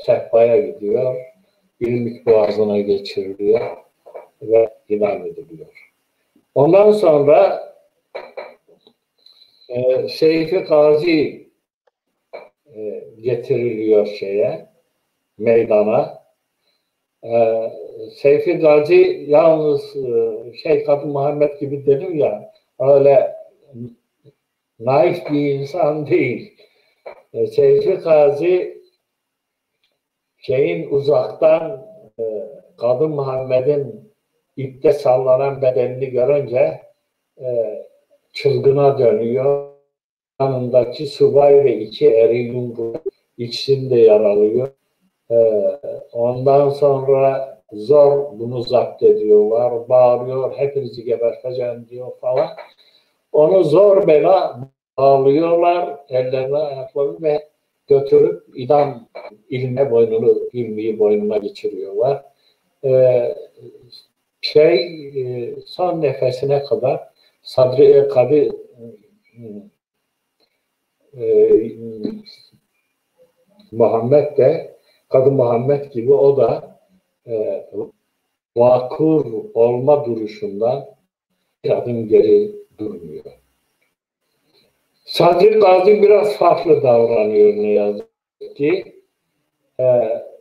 sehpaya gidiyor, İlmik Boğazı'na geçiriliyor ve idam ediliyor. Ondan sonra Seyfi Gazi getiriliyor meydana. Seyfi Gazi yalnız Kadı Muhammed gibi dedim ya, öyle naif bir insan değil. Seyfi Gazi uzaktan Kadı Muhammed'in ipte sallanan bedenini görünce çılgına dönüyor. Yanındaki subay ve 2 eri yumruğu ikisini de yaralıyor. Ondan sonra zor bunu zapt ediyorlar, bağırıyor, hepinizi geberteceğim diyor falan. Onu zor bela bağlıyorlar, ellerine ayaklarını ve götürüp idam ilmiyi boynuna geçiriyorlar. Son nefesine kadar Muhammed de Kadı Muhammed gibi o da vakur olma duruşundan bir adım geri durmuyor. Sadri Gazi biraz farklı davranıyor ne yazık ki.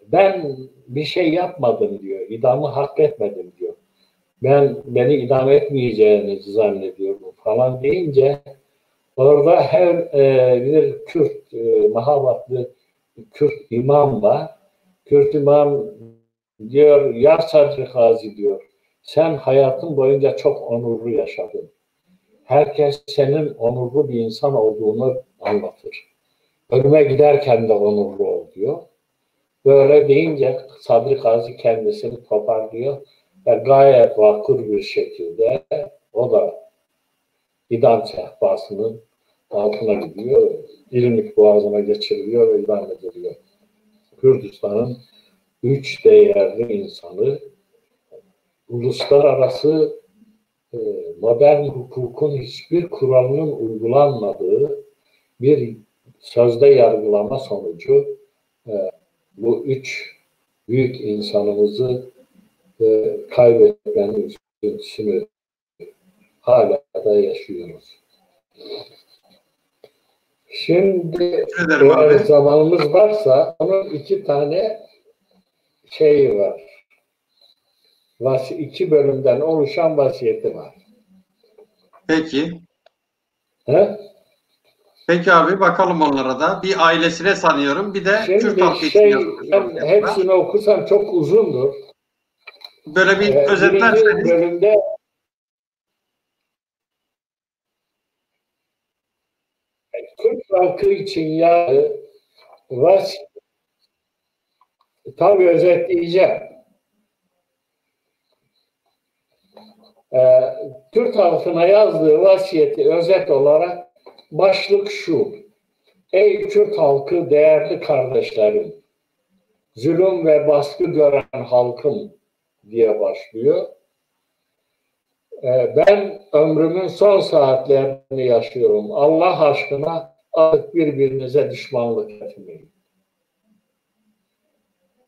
Ben bir şey yapmadım diyor. İdamı hak etmedim diyor. Beni idam etmeyeceğinizi zannediyorum falan deyince orada her bir Kürt mahavatlı Kürt imam var. Kürt imam diyor, ya Sadri Gazi diyor, sen hayatın boyunca çok onurlu yaşadın. Herkes senin onurlu bir insan olduğunu anlatır. Ölüme giderken de onurlu ol diyor. Böyle deyince Sadri Gazi kendisini toparlıyor ve gayet vakur bir şekilde o da idam sehpasının altına gidiyor. İlmik Boğazı'na geçiriliyor ve idam ediliyor. Kürdistan'ın 3 değerli insanı, uluslararası modern hukukun hiçbir kuralının uygulanmadığı bir sözde yargılama sonucu bu 3 büyük insanımızı kaybetmenin üzüntüsünü hala da yaşıyoruz. Şimdi eğer zamanımız varsa onun 2 tane var. 2 bölümden oluşan vasiyeti var. Peki. He? Peki abi, bakalım onlara da. Bir ailesine sanıyorum. Bir de şimdi Kürt halkı için ben hepsini okusam çok uzundur. Böyle bir özetlerseniz. Birinci bölümde Kürt halkı için tabii özetleyeceğim. Kürt halkına yazdığı vasiyeti özet olarak başlık şu: ey Kürt halkı, değerli kardeşlerim, zulüm ve baskı gören halkım diye başlıyor. Ben ömrümün son saatlerini yaşıyorum. Allah aşkına artık birbirinize düşmanlık etmeyin.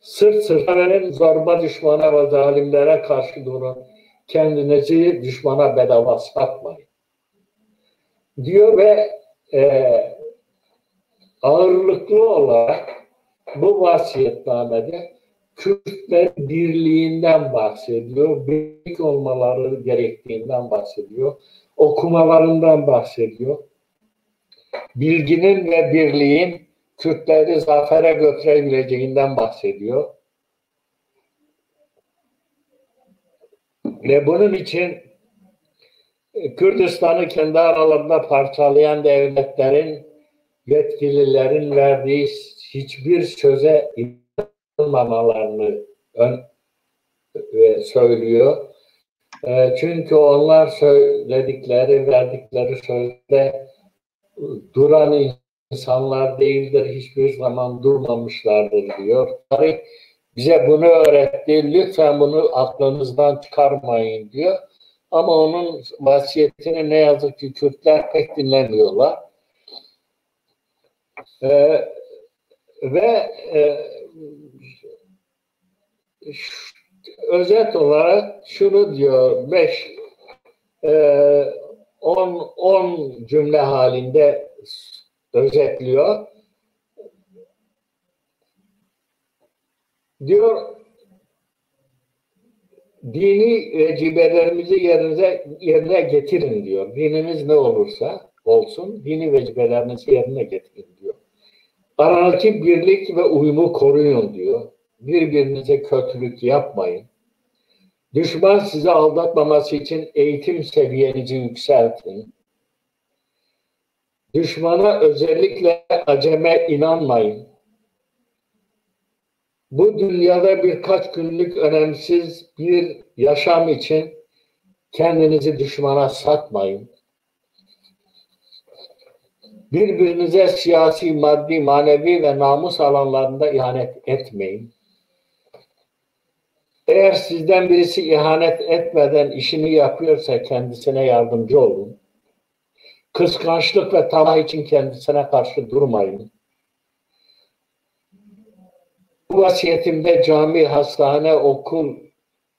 Sırt sırta verin, zorba düşmana ve zalimlere karşı durun. Kendinizi düşmana bedava satmayın diyor ve ağırlıklı olarak bu vasiyetnamede Kürtler birliğinden bahsediyor, birlik olmaları gerektiğinden bahsediyor, okumalarından bahsediyor. bilginin ve birliğin Kürtleri zafere götürebileceğinden bahsediyor. Ve bunun için Kürdistan'ı kendi aralarında parçalayan devletlerin, yetkililerin verdiği hiçbir söze inanmamalarını söylüyor. Çünkü onlar söyledikleri, verdikleri sözde duran insanlar değildir, hiçbir zaman durmamışlardır diyor. Tarih bize bunu öğretti, lütfen bunu aklınızdan çıkarmayın diyor. Ama onun vasiyetini ne yazık ki Kürtler pek dinlemiyorlar. Ve özet olarak şunu diyor, 10 cümle halinde özetliyor. Diyor, dini vecibelerimizi yerine getirin diyor. Dininiz ne olursa olsun, dini vecibelerinizi yerine getirin diyor. Aranızdaki birlik ve uyumu koruyun diyor. Birbirinize kötülük yapmayın. Düşman sizi aldatmaması için eğitim seviyenizi yükseltin. Düşmana özellikle aceme inanmayın. Bu dünyada birkaç günlük önemsiz bir yaşam için kendinizi düşmana satmayın. Birbirinize siyasi, maddi, manevi ve namus alanlarında ihanet etmeyin. Eğer sizden birisi ihanet etmeden işini yapıyorsa kendisine yardımcı olun. Kıskançlık ve tamah için kendisine karşı durmayın. Bu vasiyetimde cami, hastane, okul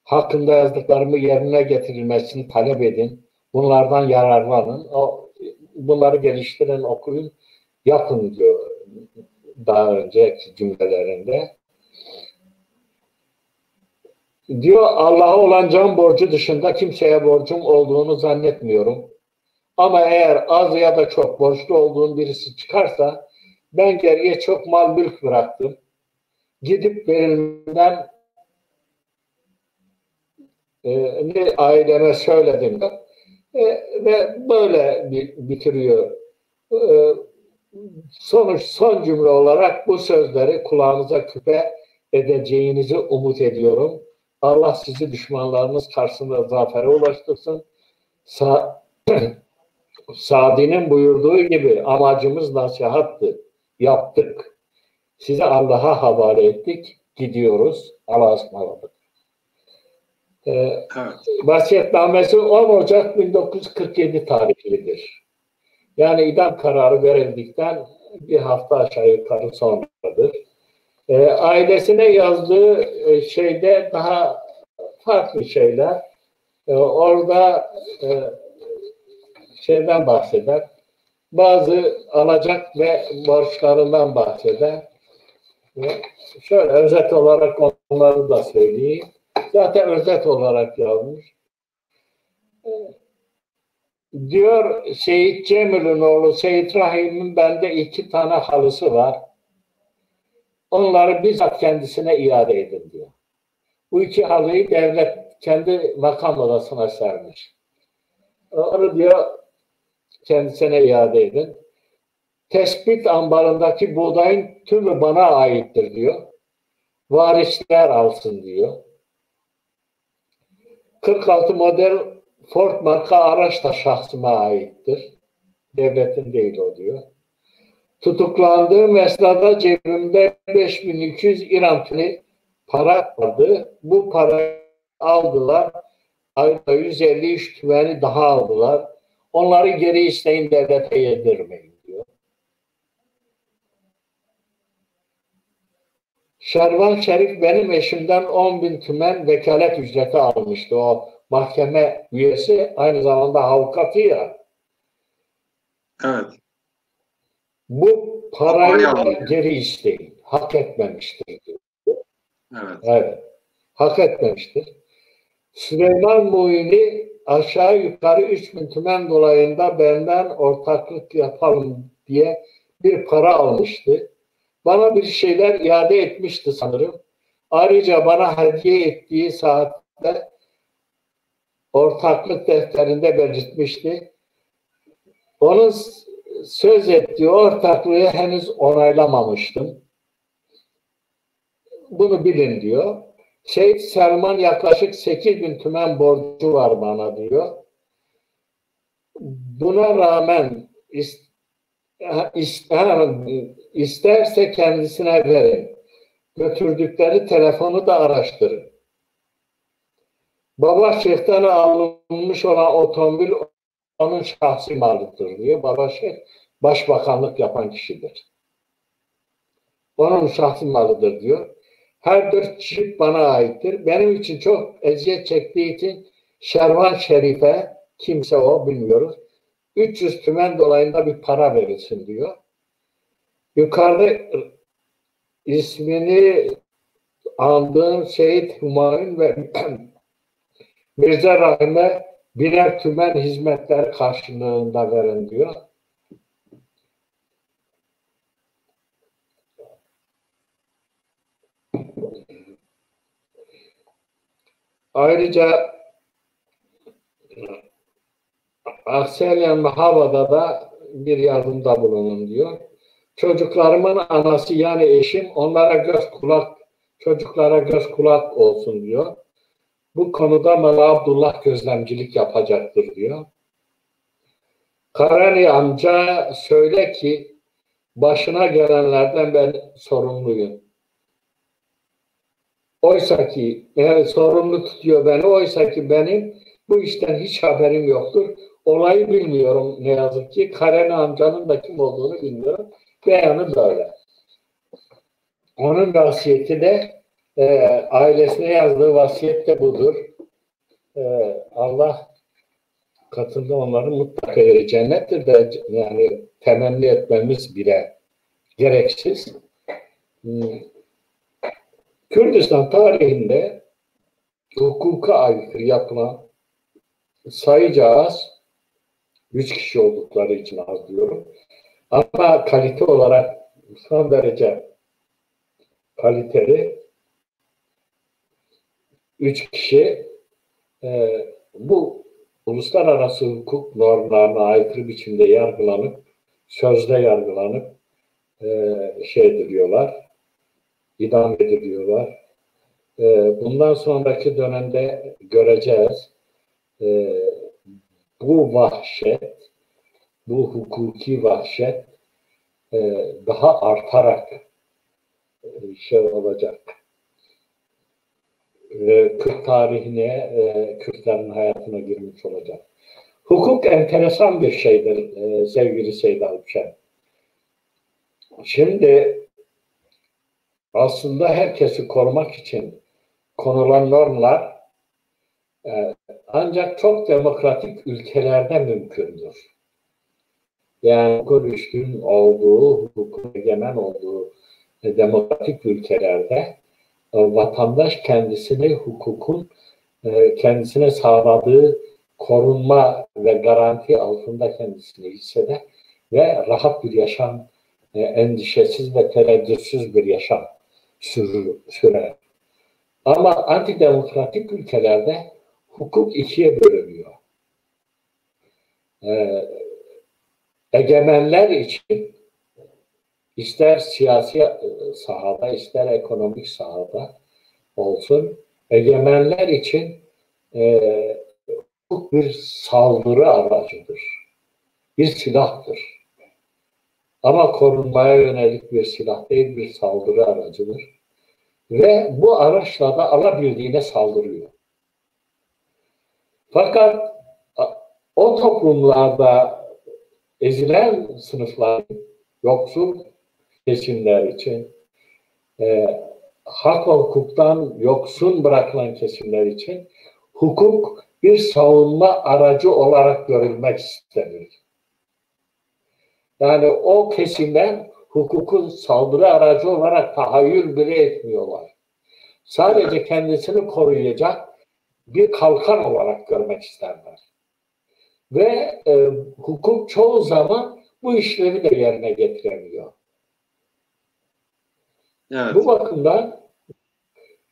hakkında yazdıklarımı yerine getirilmesini talep edin. Bunlardan yararlanın. Bunları geliştirin, okuyun, yapın diyor daha önceki cümlelerinde. Diyor, Allah'a olan can borcu dışında kimseye borcum olduğunu zannetmiyorum. Ama eğer az ya da çok borçlu olduğum birisi çıkarsa ben geriye çok mal mülk bıraktım. Gidip verilmeden aileme söyledim. Ve böyle bitiriyor. Son cümle olarak bu sözleri kulağınıza küpe edeceğinizi umut ediyorum. Allah sizi düşmanlarınız karşısında zafere ulaştırsın. Sadi'nin buyurduğu gibi amacımız nasihattı. Yaptık. Sizi Allah'a havale ettik. Gidiyoruz. Allah'a ısmarladık. Evet. Vasiyetnamesi 10 Ocak 1947 tarihlidir. Yani idam kararı verildikten bir hafta aşağı yukarı sonradır. Ailesine yazdığı şeyde daha farklı şeyler. Orada şeyden bahseder. Bazı alacak ve borçlarından bahseder. Şöyle özet olarak onları da söyleyeyim. Zaten özet olarak yazmış. Diyor, Seyit Cemil'in oğlu Seyit Rahim'in bende 2 tane halısı var. Onları bizzat kendisine iade edin diyor. Bu 2 halıyı devlet kendi makam odasına sermiş. Onu diyor kendisine iade edin. Tespit ambarındaki buğdayın tümü bana aittir diyor. Varisler alsın diyor. 46 model Ford marka araç da şahsıma aittir. Devletin değil o diyor. Tutuklandığım esnada cebimde 5200 İran tüni para vardı. Bu parayı aldılar. Ayda 153 tüveni daha aldılar. Onları geri isteyin, devlete yedirmeyin diyor. Şervan Şerif benim eşimden 10.000 tümen vekalet ücreti almıştı. O mahkeme üyesi, aynı zamanda avukatı ya. Evet. Bu parayı da geri isteyin. Hak etmemiştir diyor. Evet. Hak etmemiştir. Süleyman Muğini aşağı yukarı 3.000 tümen dolayında benden ortaklık yapalım diye bir para almıştı. Bana bir şeyler iade etmişti sanırım. Ayrıca bana hediye ettiği saatte ortaklık defterinde belirtmişti. Onun söz ettiği ortaklığı henüz onaylamamıştım. Bunu bilin diyor. Şeyh Selman yaklaşık 8.000 tümen borcu var bana diyor. Buna rağmen isterse kendisine verin. Götürdükleri telefonu da araştırın. Baba Şeyh'ten alınmış olan otomobil onun şahsi malıdır diyor. Baba Şeyh başbakanlık yapan kişidir. Onun şahsi malıdır diyor. Her 4 çift bana aittir. Benim için çok eziyet çektiği için Şervan Şerif'e, kimse o bilmiyoruz, 300 tümen dolayında bir para verilsin diyor. Yukarıda ismini andığım Şehit Humayun ve Mirza Rahim'e 1'er tümen hizmetler karşılığında verin diyor. Ayrıca Akselayan Mahava'da da bir yardımda bulunun diyor. Çocuklarımın anası yani eşim çocuklara göz kulak olsun diyor. Bu konuda Mala Abdullah gözlemcilik yapacaktır diyor. Karani amca söyle ki başına gelenlerden ben sorumluyum. Oysa ki sorumlu tutuyor beni. Oysa ki benim bu işten hiç haberim yoktur. Olayı bilmiyorum ne yazık ki. Karani amcanın da kim olduğunu bilmiyorum. Beyanı böyle. Onun vasiyeti de ailesine yazdığı vasiyet de budur. Allah katında onların mutlaka yeri cennettir de yani temenni etmemiz bile gereksiz. Kürdistan tarihinde hukuka aykırı yapılan sayıca az, 3 kişi oldukları için az diyorum. Ama kalite olarak son derece kaliteli 3 kişi bu uluslararası hukuk normlarına aykırı biçimde yargılanıp, sözde yargılanıp idam ediliyorlar. Bundan sonraki dönemde göreceğiz. Bu vahşet, bu hukuki vahşet daha artarak olacak. Kürt tarihine, Kürtlerin hayatına girmiş olacak. Hukuk enteresan bir şeydir sevgili Seyda Alpşen. Şimdi aslında herkesi korumak için konulan normlar ancak çok demokratik ülkelerde mümkündür. Yani hukukun üstün olduğu, hukukun egemen olduğu demokratik ülkelerde vatandaş kendisini hukukun kendisine sağladığı korunma ve garanti altında kendisini hisseder ve rahat bir yaşam, endişesiz ve tereddütsüz bir yaşam sürer. Ama antidemokratik ülkelerde hukuk ikiye bölünüyor. Egemenler için ister siyasi sahada, ister ekonomik sahada olsun, egemenler için hukuk bir saldırı aracıdır. Bir silahtır. Ama korunmaya yönelik bir silah değil, bir saldırı aracıdır. Ve bu araçla da alabildiğine saldırıyor. Fakat o toplumlarda ezilen sınıflar, yoksul kesimler için, hak hukuktan yoksun bırakılan kesimler için hukuk bir savunma aracı olarak görülmek istenir. Yani o kesimden hukukun saldırı aracı olarak tahayyül bile etmiyorlar. Sadece kendisini koruyacak bir kalkan olarak görmek isterler. Ve hukuk çoğu zaman bu işlevi de yerine getiremiyor. Evet. Bu bakımdan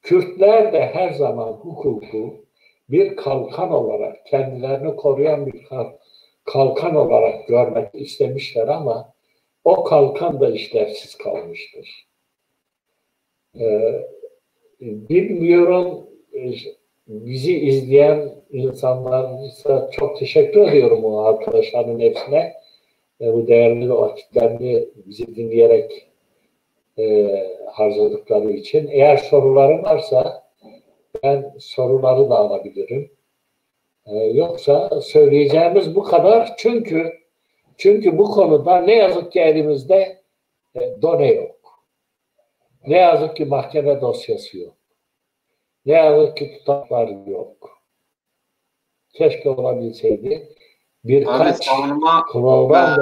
Kürtler de her zaman hukuku bir kalkan olarak, kendilerini koruyan bir kalkan olarak görmek istemişler ama o kalkan da işlevsiz kalmıştır. Bilmiyorum, bizi izleyen insanlara çok teşekkür ediyorum o arkadaşların hepsine. Bu değerli vakitlerini bizi dinleyerek harcadıkları için. Eğer soruları varsa ben soruları da alabilirim. Yoksa söyleyeceğimiz bu kadar. Çünkü bu konuda ne yazık ki elimizde done yok. Ne yazık ki mahkeme dosyası yok. Ne yazık ki tutaklar yok. Keşke olabilseydi. Birkaç program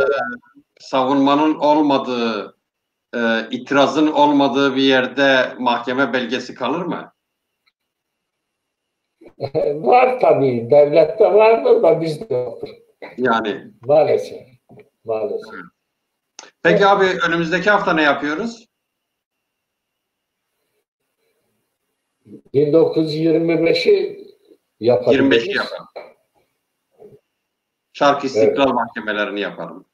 savunmanın olmadığı, itirazın olmadığı bir yerde mahkeme belgesi kalır mı? Var tabii. Devlette vardır da bizde yoktur. Yani. Maalesef. Maalesef. Peki abi önümüzdeki hafta ne yapıyoruz? 1925'i yapabiliriz. 25'i yapalım. Şarkı İstiklal Mahkemelerini yapalım.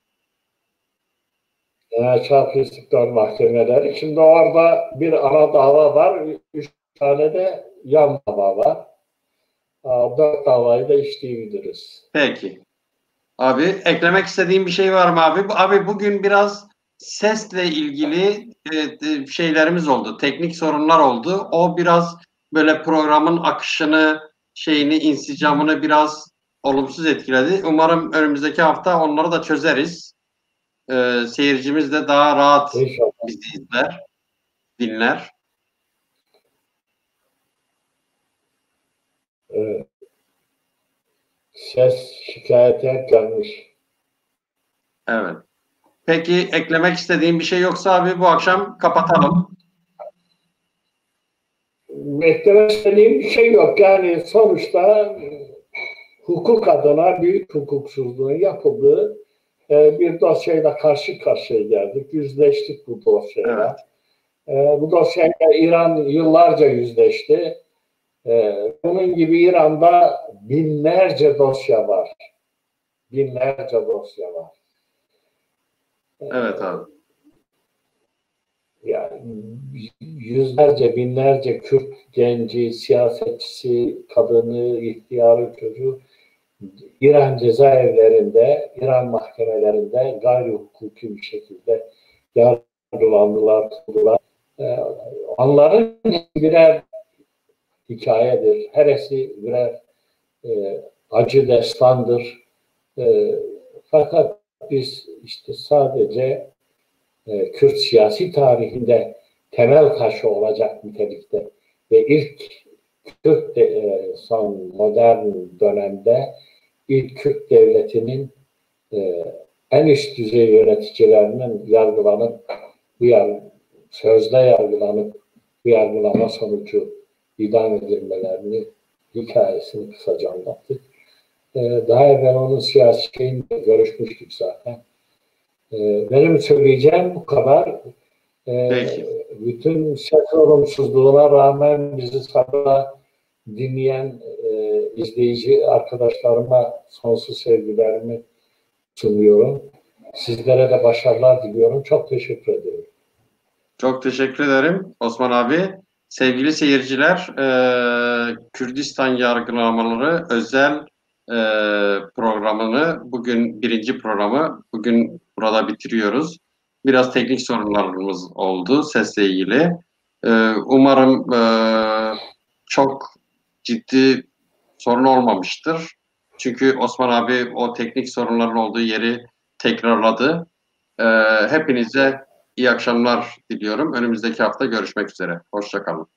Şarkı İstiklal Mahkemeleri. Şimdi orada bir ana dava var. 3 tane de yan dava var. 4 davayı da işleyebiliriz. Peki. Abi eklemek istediğin bir şey var mı abi? Abi bugün biraz sesle ilgili şeylerimiz oldu. Teknik sorunlar oldu. O biraz böyle programın akışını, insicamını biraz olumsuz etkiledi. Umarım önümüzdeki hafta onları da çözeriz. Seyircimiz de daha rahat İnşallah bizi izler, dinler. Evet. Ses şikayete gelmiş. Evet. Peki eklemek istediğin bir şey yoksa abi bu akşam kapatalım. Eklemek istediğim bir şey yok. Yani sonuçta hukuk adına büyük hukuksuzluğun yapıldığı bir dosyayla karşı karşıya geldik. Yüzleştik bu dosyayla. Evet. Bu dosyayla İran yıllarca yüzleşti. Bunun gibi İran'da binlerce dosya var. Binlerce dosya var. Evet abi. Yani yüzlerce, binlerce Kürt genci, siyasetçisi, kadını, ihtiyarı, çocuğu İran cezaevlerinde, İran mahkemelerinde gayri hukuki bir şekilde yargılandılar, tutuldular. Onların birer hikayedir. Heresi birer acı destandır. Fakat biz işte sadece Kürt siyasi tarihinde temel taşı olacak nitelikte ve ilk Kürt son modern dönemde ilk Kürt devletinin en üst düzey yöneticilerinin yargılanıp sözde yargılanıp bu yargılama sonucu idam edilmelerini hikayesini kısaca anlattık. Daha evvel onun siyasi şeyinde görüşmüştük zaten. Benim söyleyeceğim bu kadar. Bütün ses olumsuzluğuna rağmen bizi sabırla dinleyen izleyici arkadaşlarıma sonsuz sevgilerimi sunuyorum. Sizlere de başarılar diliyorum. Çok teşekkür ederim. Çok teşekkür ederim Osman abi. Sevgili seyirciler, Kürdistan yargılamaları özel programını bugün birinci programı bugün burada bitiriyoruz. Biraz teknik sorunlarımız oldu sesle ilgili. Umarım çok ciddi sorun olmamıştır. Çünkü Osman abi o teknik sorunların olduğu yeri tekrarladı. Hepinize iyi akşamlar diliyorum. Önümüzdeki hafta görüşmek üzere. Hoşça kalın.